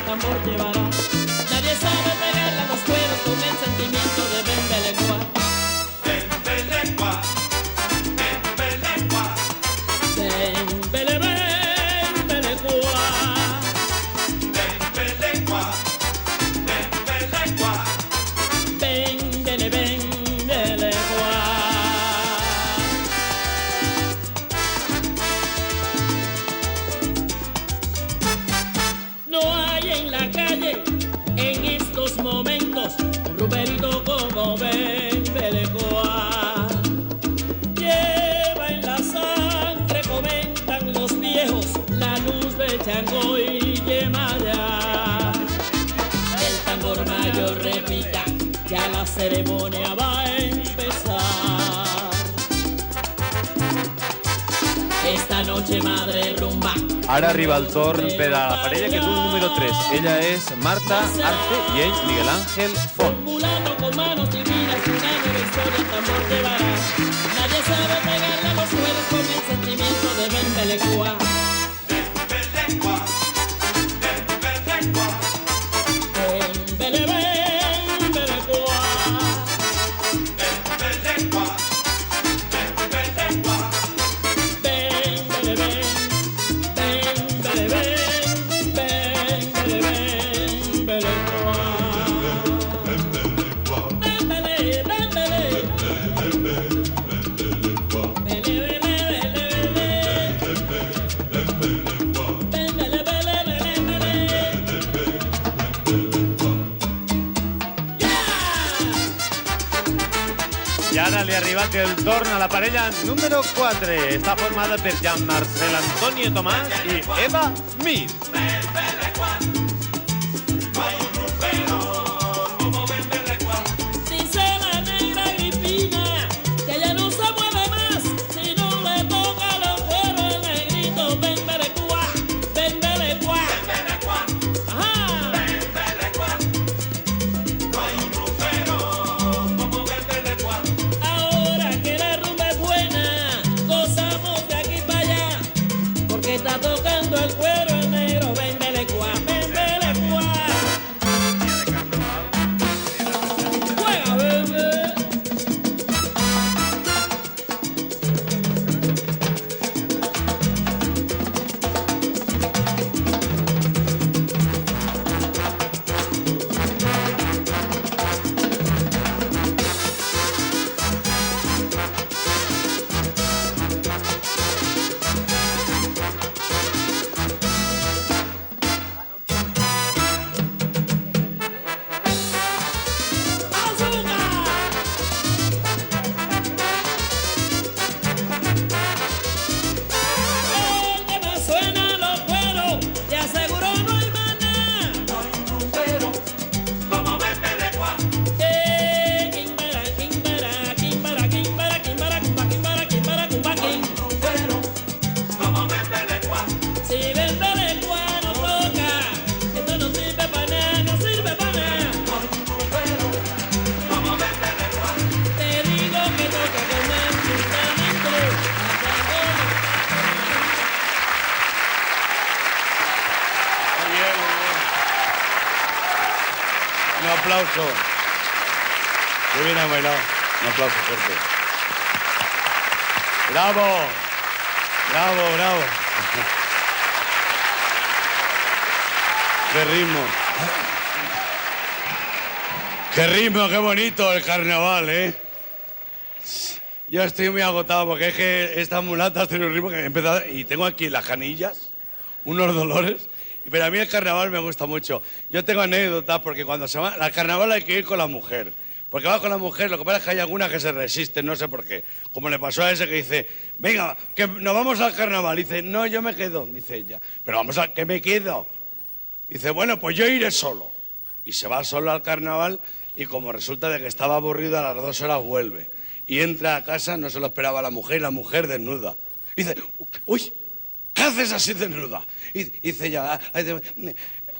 tambor llevará. Nadie sabe pegarle a los cueros con el sentimiento de Bembelecua. Bembelecua, Bembelecua. Bembele, Bembelecua. Bembelecua, Bembelecua. Bembele, Bembelecua. No hay en la calle en estos momentos un rumberito como Bembelecua. Lleva en la sangre, comentan los viejos, la luz de Chango y Yemaya. El tambor mayor repica, ya la ceremonia va a empezar. Esta noche madre rumba. Ara arriba el torn per a la parella que du el número 3. Ella és Marta Arce i ell Miguel Ángel Font. Mulato con manos divinas, una nueva historia el tambor llevará. Nadie sabe pegarle a los cueros con el sentimiento de Bembelecua. Bembelecua, Bembelecua. Bembele, Bembelecua. Bembelecua, Bembelecua. Bembele, Bembele, Bembele, Bembelecua. Bembele, Bembele. I ara li ha arribat el torn a la parella número 4. Està formada per Jean-Marcel Antonio Tomàs i Eva Mir. Dice la negra Agripina que ella no se mueve más si no le toca los cueros el negrito. Bembelecua, Bembelecua. Ajá. Ahora que la rumba es buena, gozamos de aquí para allá, porque está tocando el cuero el negro. Bembelecua, Bembelecua. Juega, bebé. El que más suena los cueros, te aseguro no hay maná. No hay un rumbero como Bembelecua. Quimbara, quimbara, quimbara, quimbara, quimbara, cumba, quimbara, quimbara, cumba, quim. Rumbero como Bembelecua. Si Bembelecua no toca, esto no sirve para nada, no sirve para nada. Rumbero como Bembelecua. Te digo que toca con el instrumento. Muy bien, muy bien. Un aplauso. Qué bien ha bailado. Un aplauso fuerte. ¡Bravo! ¡Bravo, bravo! ¡Qué ritmo! ¡Qué ritmo, qué bonito el carnaval, eh! Yo estoy muy agotado porque es que estas mulatas tienen un ritmo que he empezado y tengo aquí las canillas, unos dolores, pero a mí el carnaval me gusta mucho. Yo tengo anécdotas porque cuando se va al carnaval hay que ir con la mujer, porque vas con la mujer, lo que pasa es que hay algunas que se resisten, no sé por qué, como le pasó a ese que dice, venga, que nos vamos al carnaval, dice, no, yo me quedo, dice ella, pero vamos a, ¿qué me quedo? Dice, bueno, pues yo iré solo. Y se va solo al carnaval y como resulta de que estaba aburrido, a las 2 horas vuelve. Y entra a casa, no se lo esperaba la mujer desnuda. Y dice, uy, ¿qué haces así desnuda? Y dice ella,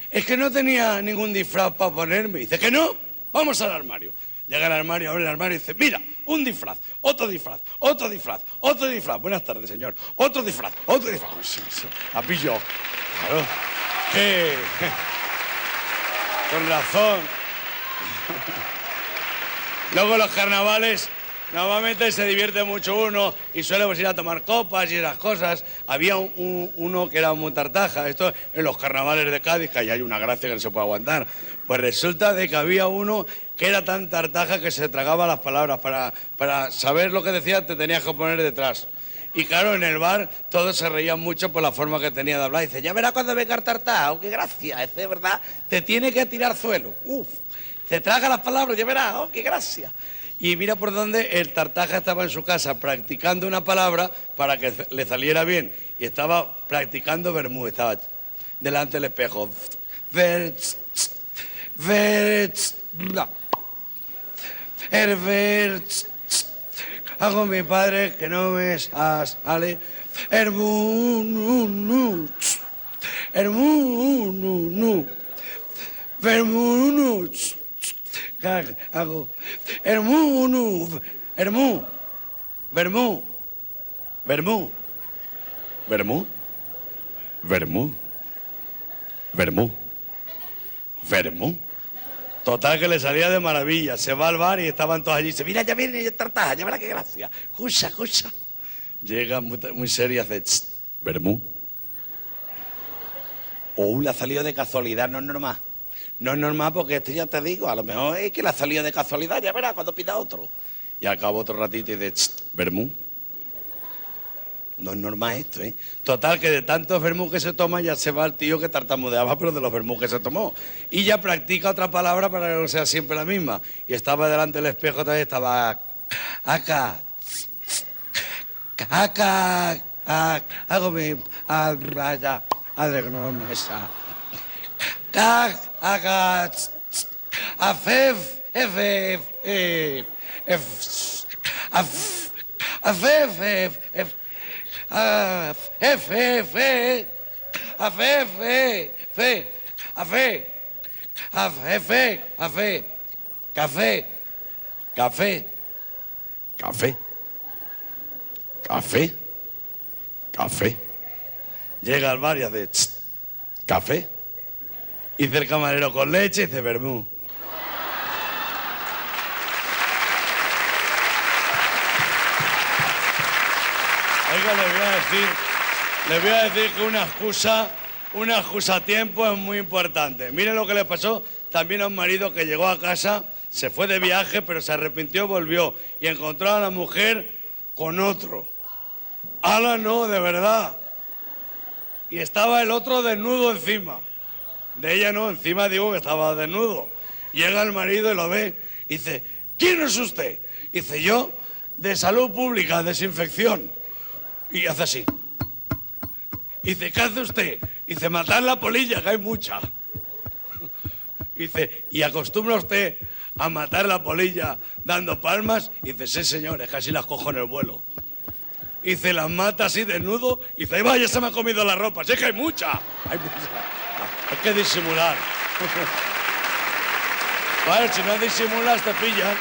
es que no tenía ningún disfraz para ponerme. Y dice, ¿que no? Vamos al armario. Llega al armario, abre el armario y dice, mira, un disfraz, otro disfraz, otro disfraz, otro disfraz. Buenas tardes, señor. Otro disfraz, otro disfraz. Sí, sí, la pillo. Claro. Con razón. Luego los carnavales, normalmente se divierte mucho uno y suele pues, ir a tomar copas y esas cosas. Había uno que era muy tartaja, esto en los carnavales de Cádiz, que ahí hay una gracia que no se puede aguantar. Pues resulta de que había uno que era tan tartaja que se tragaba las palabras. Para saber lo que decía te tenías que poner detrás. Y claro, en el bar todos se reían mucho por la forma que tenía de hablar. Dice, ya verá cuando venga el tartajo, qué gracia, es de verdad, te tiene que tirar suelo. Uf. Se traga las palabras, ya verás, oh, qué gracia. Y mira por dónde el tartaja estaba en su casa practicando una palabra para que le saliera bien. Y estaba practicando vermú, estaba delante del espejo. Hago mi padre que no me sale. Hermunu. Vermú. Hago Vermú. Total que le salía de maravilla. Se va al bar y estaban todos allí. Dice, mira, ya viene el tartaja, ya verá qué gracia. Escucha. Llega muy seria y hace Vermú. Le ha salido de casualidad, no es normal. No es normal porque esto ya te digo, a lo mejor es que le ha salido de casualidad, ya verás cuando pida otro. Y al cabo otro ratito y dice, vermú. No es normal esto, ¿eh? Total, que de tantos vermú que se toma ya se va el tío que tartamudeaba, pero de los vermú que se tomó. Y ya practica otra palabra para que no sea siempre la misma. Y estaba delante del espejo, otra vez estaba acá. Hago mi raya. Madre que no me sa. Café. Llega al bar y hace café. Dice el camarero con leche y dice vermú. Oiga, le voy a decir que una excusa a tiempo es muy importante. Miren lo que le pasó también a un marido que llegó a casa, se fue de viaje, pero se arrepintió, volvió y encontró a la mujer con otro. ¡Hala, no, de verdad! Y estaba el otro desnudo encima. De ella no, encima digo que estaba desnudo. Llega el marido y lo ve y dice, ¿quién es usted? Dice, yo, de salud pública, desinfección. Y hace así. Dice, ¿qué hace usted? Dice, matar la polilla, que hay mucha. Dice, ¿y acostumbra usted a matar la polilla dando palmas? Dice, sí, señores, casi las cojo en el vuelo. Dice, las mata así desnudo. Dice, vaya, se me ha comido la ropa. Sí, que hay mucha. Hay que disimular. Vale, si no disimulas te pillan.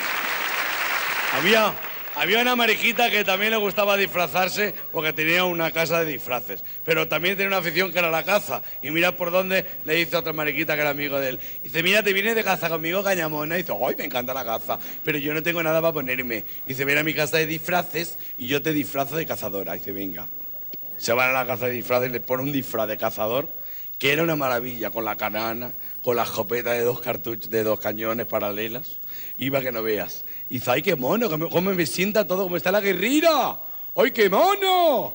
Había una mariquita que también le gustaba disfrazarse porque tenía una casa de disfraces. Pero también tenía una afición que era la caza. Y mira por dónde le dice a otra mariquita que era amigo de él. Dice, mira, te vienes de caza conmigo, Cañamona. Y dice, ¡ay, me encanta la caza! Pero yo no tengo nada para ponerme. Dice, ven a mi casa de disfraces y yo te disfrazo de cazadora. Dice, venga. Se van a la casa de disfraces y le pone un disfraz de cazador que era una maravilla, con la canana, con la escopeta de 2 cartuchos, de 2 cañones paralelas. Iba que no veas. Y dice, ¡ay, qué mono! ¿Cómo me sienta todo? ¿Cómo está la guerrilla? ¡Ay, qué mono!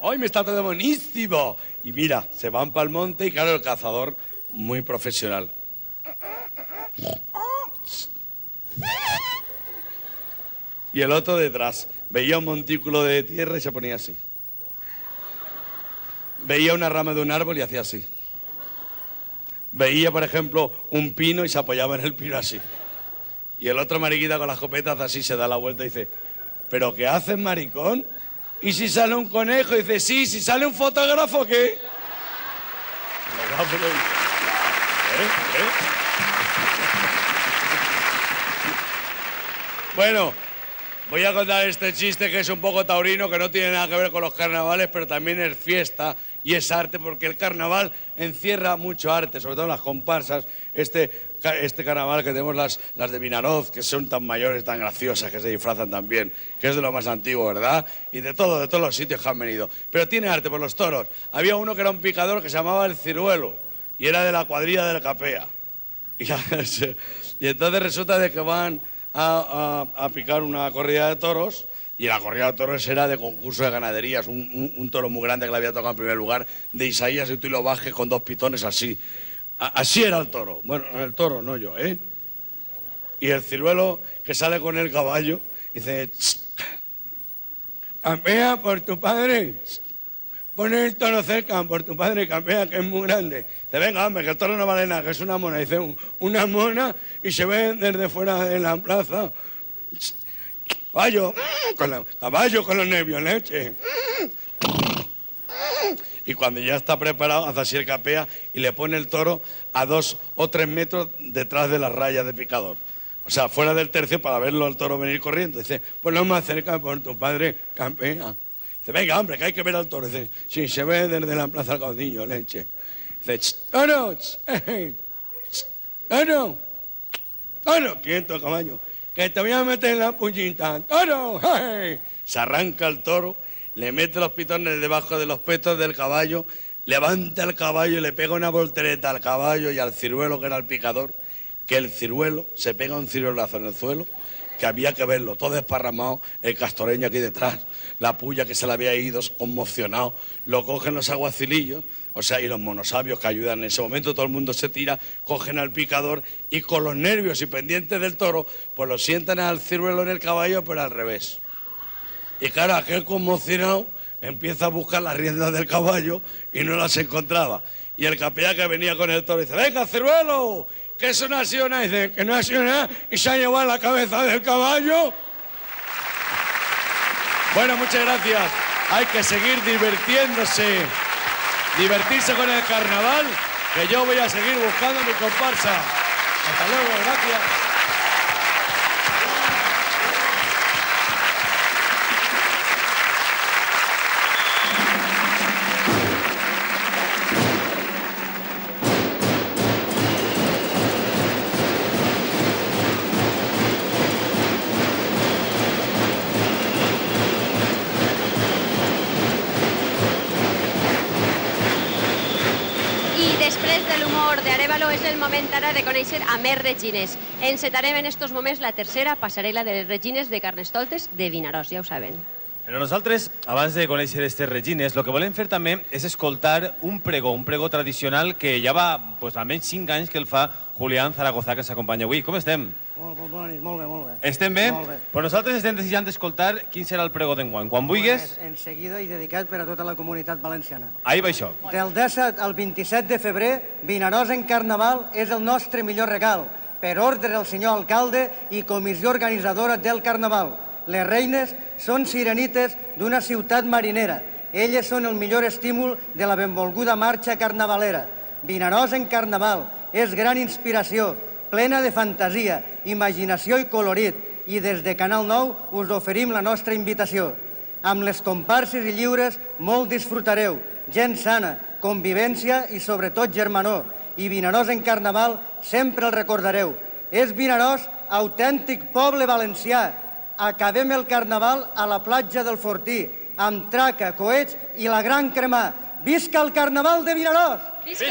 ¡Ay, me está todo buenísimo! Y mira, se van para el monte y claro, el cazador, muy profesional. Y el otro detrás. Veía un montículo de tierra y se ponía así. Veía una rama de un árbol y hacía así. Veía, por ejemplo, un pino y se apoyaba en el pino así. Y el otro mariquita con las escopetas así se da la vuelta y dice, ¿pero qué haces, maricón? ¿Y si sale un conejo? Y dice, sí, si sale un fotógrafo, ¿qué? Bueno, Voy a contar este chiste que es un poco taurino, que no tiene nada que ver con los carnavales, pero también es fiesta y es arte, porque el carnaval encierra mucho arte, sobre todo en las comparsas. Este carnaval que tenemos las de Vinaroz, que son tan mayores, tan graciosas, que se disfrazan tan bien, que es de lo más antiguo, ¿verdad? Y de todos los sitios que han venido. Pero tiene arte por los toros. Había uno que era un picador que se llamaba el Ciruelo, y era de la cuadrilla del Capea. Y entonces resulta de que van a picar una corrida de toros, y la corrida de toros era de concurso de ganaderías, un toro muy grande que le había tocado en primer lugar, de Isaías y Tulio Vázquez, con 2 pitones así. Así era el toro. Bueno, el toro, no yo, ¿eh? Y el Ciruelo, que sale con el caballo, dice: campea por tu padre. Pon el toro cerca por tu padre, campea, que es muy grande. Dice: venga, hombre, que el toro no vale nada, que es una mona. Dice: una mona, y se ve desde fuera de la plaza. Caballo con los nervios, leche. Y cuando ya está preparado, hace así el capea y le pone el toro a 2 o 3 metros detrás de las rayas de picador. O sea, fuera del tercio para verlo al toro venir corriendo. Dice: pues no más cerca por tu padre, campea. Dice: venga, hombre, que hay que ver al toro. Dice: sí, se ve desde la plaza del caudillo, leche. Dice: toro, toro, toro, quieto, caballo, que te voy a meter en la puñita. Toro, hey. Se arranca el toro, le mete los pitones debajo de los petos del caballo, levanta el caballo y le pega una voltereta al caballo y al ciruelo, que era el picador, que el ciruelo se pega un ciruelazo en el suelo, que había que verlo, todo desparramado, el castoreño aquí detrás, la puya que se le había ido, conmocionado, lo cogen los aguacilillos, o sea, y los monosabios que ayudan en ese momento, todo el mundo se tira, cogen al picador y con los nervios y pendientes del toro, pues lo sientan al ciruelo en el caballo, pero al revés. Y claro, aquel conmocionado empieza a buscar las riendas del caballo y no las encontraba. Y el capellán que venía con el toro dice: venga, ciruelo, que eso no ha sido nada. Dice: que no ha sido nada, y se ha llevado la cabeza del caballo. Bueno, muchas gracias. Hay que seguir divirtiéndose, divertirse con el carnaval, que yo voy a seguir buscando mi comparsa. Hasta luego, gracias. És el moment ara de conèixer a més regines. Encetarem en estos moments la tercera passarel·la de les regines de Carnestoltes de Vinaròs, ja ho saben. Però nosaltres, abans de conèixer aquestes regines, el que volem fer també és escoltar un pregó tradicional que ja va almenys 5 anys que el fa Julián Zaragoza, que s'acompanya avui. Com estem? Molt bé, molt bé. Estem bé? Molt bé. Pues nosaltres estem desitjant d'escoltar quin serà el pregó d'enguany. Quan vulguis... En seguida i dedicat per a tota la comunitat valenciana. Ahí va això. Del 17 al 27 de febrer, Vinaròs en Carnaval és el nostre millor regal, per ordre del senyor alcalde i comissió organitzadora del Carnaval. Les reines són sirenites d'una ciutat marinera. Elles són el millor estímul de la benvolguda marxa carnavalera. Vinaròs en Carnaval és gran inspiració, plena de fantasia, imaginació i colorit, i des de Canal 9 us oferim la nostra invitació. Amb les comparses i lliures molt disfrutareu, gent sana, convivència i sobretot germanor. I Vinaròs en Carnaval sempre el recordareu. És Vinaròs, autèntic poble valencià. Acabem el Carnaval a la platja del Fortí, amb traca, coets i la gran cremà. Visca el Carnaval de Vinaròs! Visca!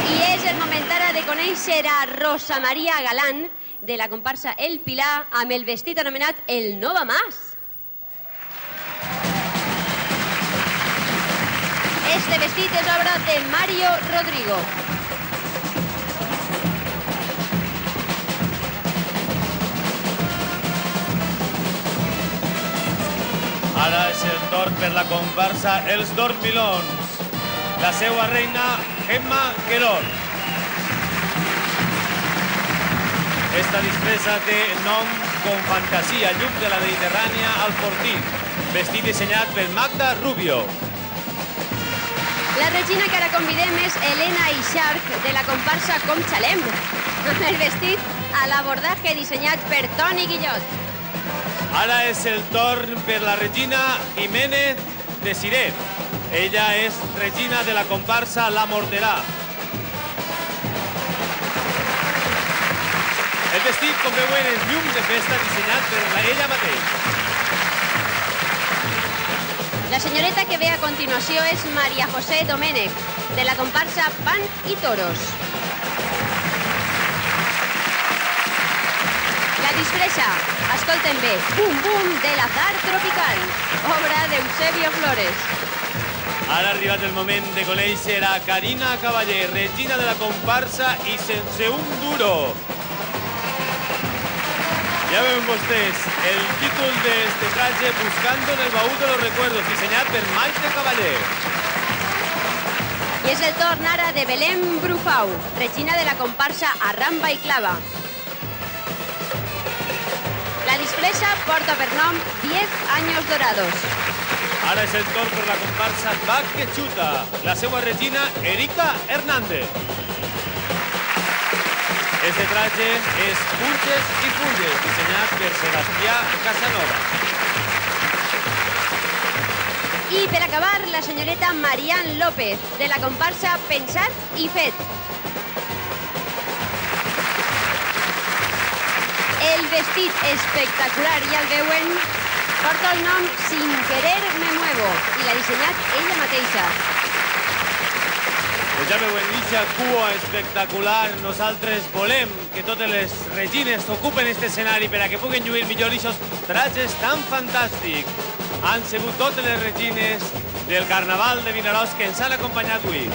I és el moment ara de conèixer a Rosa Maria Galán, de la comparsa El Pilar, amb el vestit anomenat el Nova Mas. Este vestit és obra de Mario Rodrigo. Ara és el torn per la comparsa Els Dormilons. La seva reina, Gemma Querol. Esta disfressa té nom com fantasia, llum de la Mediterrània al Fortí. Vestit dissenyat per Magda Rubio. La regina que ara convidem és Helena Ixarc, de la comparsa Com Xalem, amb el vestit a l'abordatge dissenyat per Toni Guillot. Ara és el torn per la regina Jiménez de Siret. Ella és regina de la comparsa La Morterà. El vestit, com veuen, és llum de festa dissenyat per ella mateix. La senyoreta que ve a continuació és María José Domènech, de la comparsa Pan i Toros. La disfressa, escolten bé, Bum Bum de l'Azar Tropical, obra d'Eusebio Flores. Ara ha arribat el moment de conèixer a Carina Cavaller, regina de la comparsa i sense un duro. Ya ven ustedes el título de este traje, Buscando en el baúl de los recuerdos, diseñado por Maite Cavaller. I és el torn ara de Belén Brufau, regina de la comparsa Arramba i Clava. La disfressa porta per nom 10 años dorados. Ara és el torn per la comparsa Bac que Xuta, la seva regina Erika Hernández. Este traje és Punches i Fulles, dissenyat per Sebastià Casanova. I per acabar, la senyoreta Marian López, de la comparsa Pensat i Fet. El vestit espectacular, ja el veuen, porta el nom Sin Querer Me Muevo i l'ha dissenyat ella mateixa. Pues ja veuen, eixa cua espectacular. Nosaltres volem que totes les regines ocupen este escenari per a que puguen lluir millor eixos trajes tan fantàstics. Han sigut totes les regines del Carnaval de Vinaròs que ens han acompanyat avui.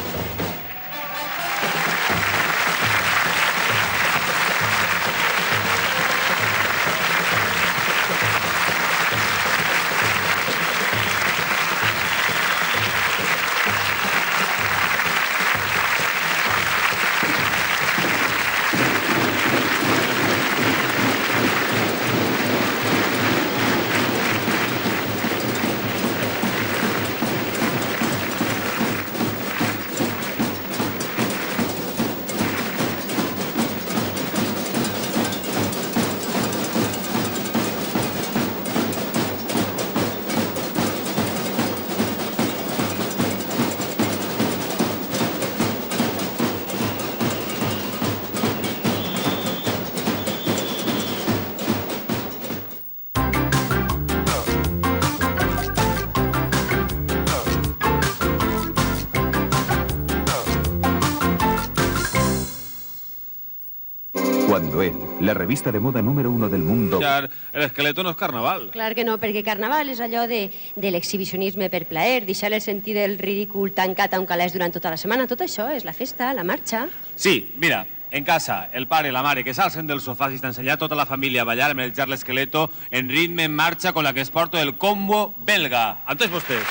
Cuando él, la revista de moda número 1 del mundo... El esqueleto no és carnaval. Clar que no, perquè carnaval és allò de l'exhibicionisme per plaer, deixar el sentit del ridícul tancat a un calaix durant tota la setmana. Tot això és la festa, la marxa. Sí, mira, en casa, el pare i la mare que s'alcen del sofà i t'ensenyar tota la família a ballar amb el Charles Esqueleto en ritme en marxa con la que es porta el combo belga. Amb tots vostès.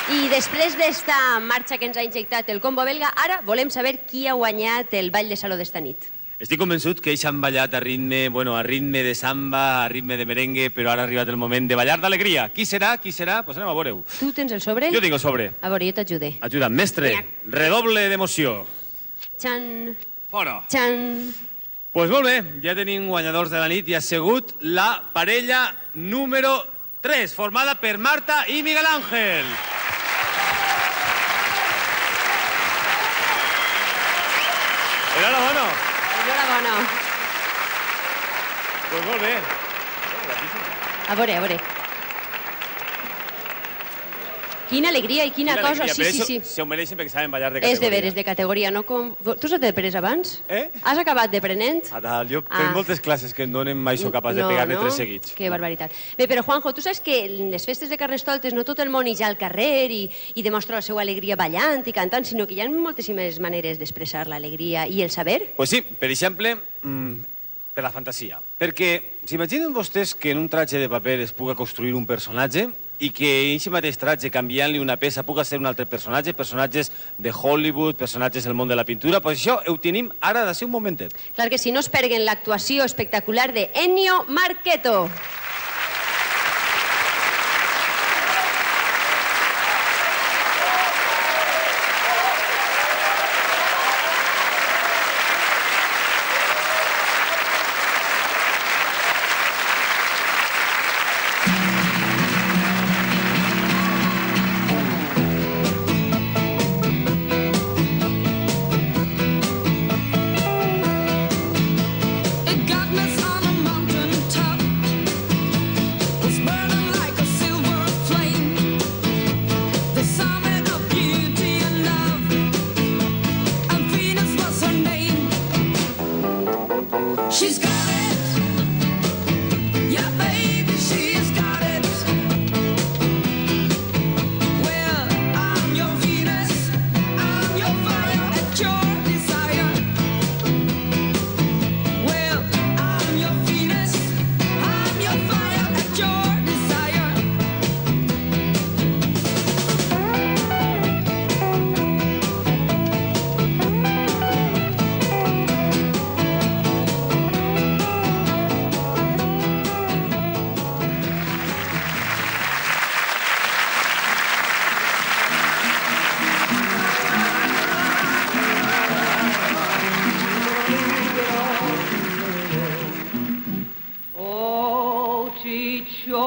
I després d'esta marxa que ens ha injectat el combo belga, ara volem saber qui ha guanyat el ball de saló d'esta nit. Estic convençut que ells han ballat a ritme de samba, a ritme de merengue, però ara ha arribat el moment de ballar d'alegria. Qui serà? Qui serà? Pues anem a veure-ho. Tu tens el sobre? Jo tinc el sobre. A veure, jo t'ajude. Ajuda'm, mestre. Redoble d'emoció. Txan. Fora. Txan. Pues molt bé, ja tenim guanyadors de la nit i ha sigut la parella número 3, formada per Marta i Miguel Ángel. Enhorabona. Enhorabona. Pues molt bé. A veure. Quina alegria i quina cosa, sí. Se ho mereixen perquè saben ballar de categoria. És de veres, de categoria, no com... Tu s'ha de pres abans? Has acabat de prenent? Fatal, jo per moltes classes que em donen mai sóc capaç de pegar-ne 3 seguits. Que barbaritat. Bé, però Juanjo, tu saps que en les festes de Carnestoltes no tot el món hi ja al carrer i demostra la seva alegria ballant i cantant, sinó que hi ha moltíssimes maneres d'expressar l'alegria i el saber. Pues sí, per exemple, per la fantasia. Perquè s'imaginen vostès que en un tratge de paper es puga construir un personatge i que en aquest mateix tratge, canviant-li una peça, puga ser un altre personatge, personatges de Hollywood, personatges del món de la pintura, doncs això ho tenim ara d'ací un momentet. Clar que sí, no es perguen l'actuació espectacular de Ennio Marchetto. She's got it. Yeah, baby, she's got it. Well, I'm your Venus. I'm your fire at your desire. Well, I'm your Venus. I'm your fire at your desire. O Cicciorenia,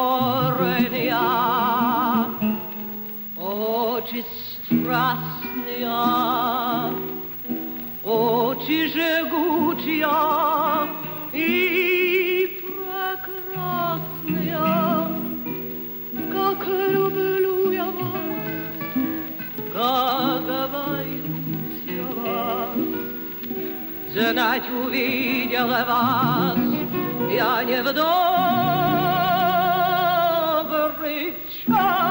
o Cistrasnia, o Ciżegucia и прекрасная, как люблю я вас, как боюсь я вас. Знать увидела вас я не в добрый час.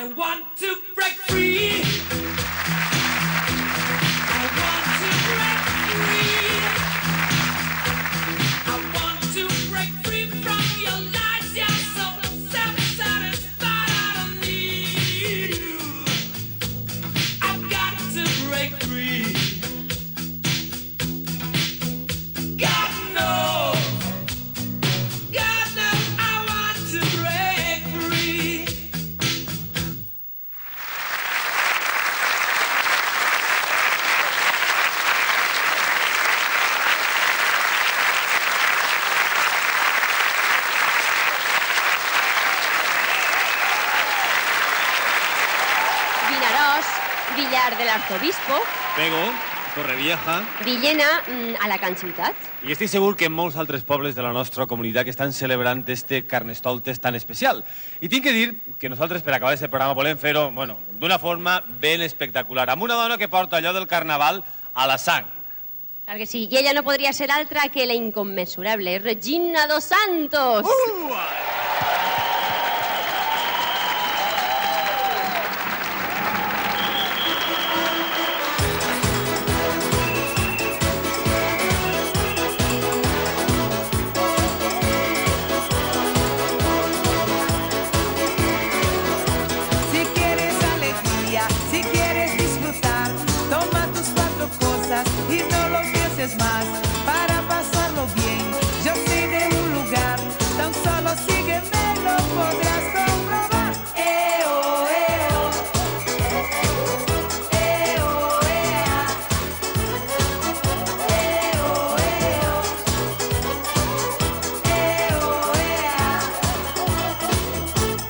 I want to break free. I want to break free. I want to break free from your lies. You're so self-satisfied. I don't need you. I've got to break free. God knows. God knows I want to break free. Vinaròs, Villar del Arzobispo, Pego, Torrevieja... Villena, Alacant Ciutat. I estic segur que molts altres pobles de la nostra comunitat que estan celebrant este Carnestoltes tan especial. I tinc que dir que nosaltres, per acabar aquest programa, volem fer-ho, bueno, d'una forma ben espectacular, amb una dona que porta allò del carnaval a la sang. Clar que sí, i ella no podria ser altra que la incommensurable Regina dos Santos. Si quieres alegría, si quieres disfrutar, toma tus cuatro cosas y no lo pienses más. Para pasarlo bien, yo sé de un lugar, tan solo sígueme, lo podrás comprobar. Oh, oh. Ea. Ea.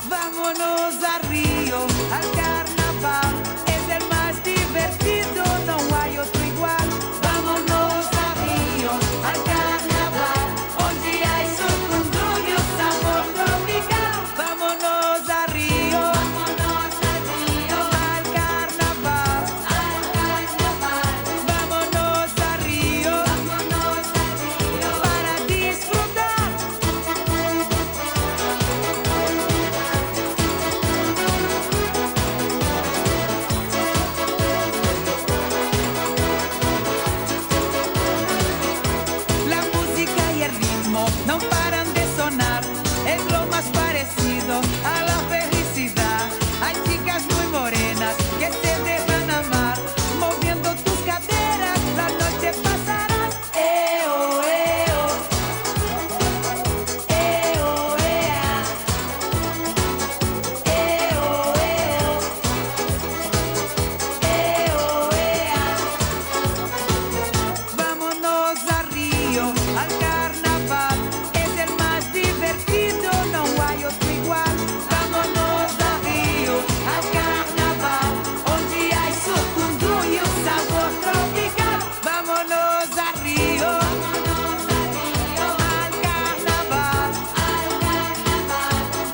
Vámonos a Río, al carnaval, es el más divertido, no hay otro igual. Vámonos a Río, al carnaval, onde hay sol con tuyo, sabor tropical. Vámonos a Río, al carnaval, vámonos a Río, para disfrutar. La música y el ritmo no paran de sonar, es lo más parecido a la felicidad. Hay chicas muy morenas que te dejan amar, moviendo tus caderas, la noche pasarás. Oh, ea. Vámonos a Río, al carnaval, es el más divertido, no hay otro igual. Vámonos a Río, al carnaval, onde hay sucundu y un sabor tropical. Vámonos a Río, al carnaval,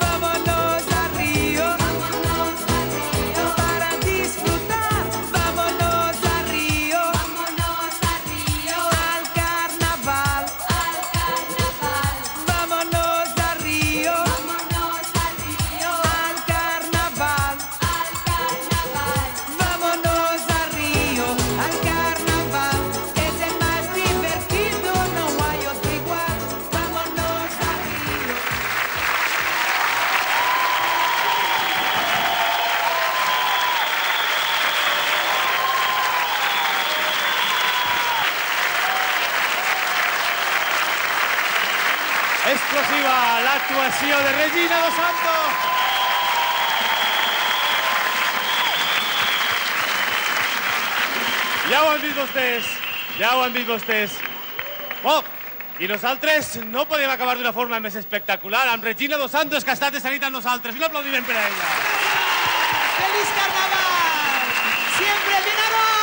vámonos a Río, para disfrutar. Vámonos a Río, al carnaval, vámonos a Río, al carnaval, vámonos a Río, al carnaval, es el más divertido, no hay otro igual. Vámonos a Río. Explosiva l'actuació de Regina dos Santos. Ja ho han vist vostès, ja ho han vist vostès. Oh, i nosaltres no podem acabar d'una forma més espectacular amb Regina dos Santos, que ha estat de nit amb nosaltres. Un aplaudiment per a ella. ¡Feliz carnaval! ¡Siempre Vinaròs!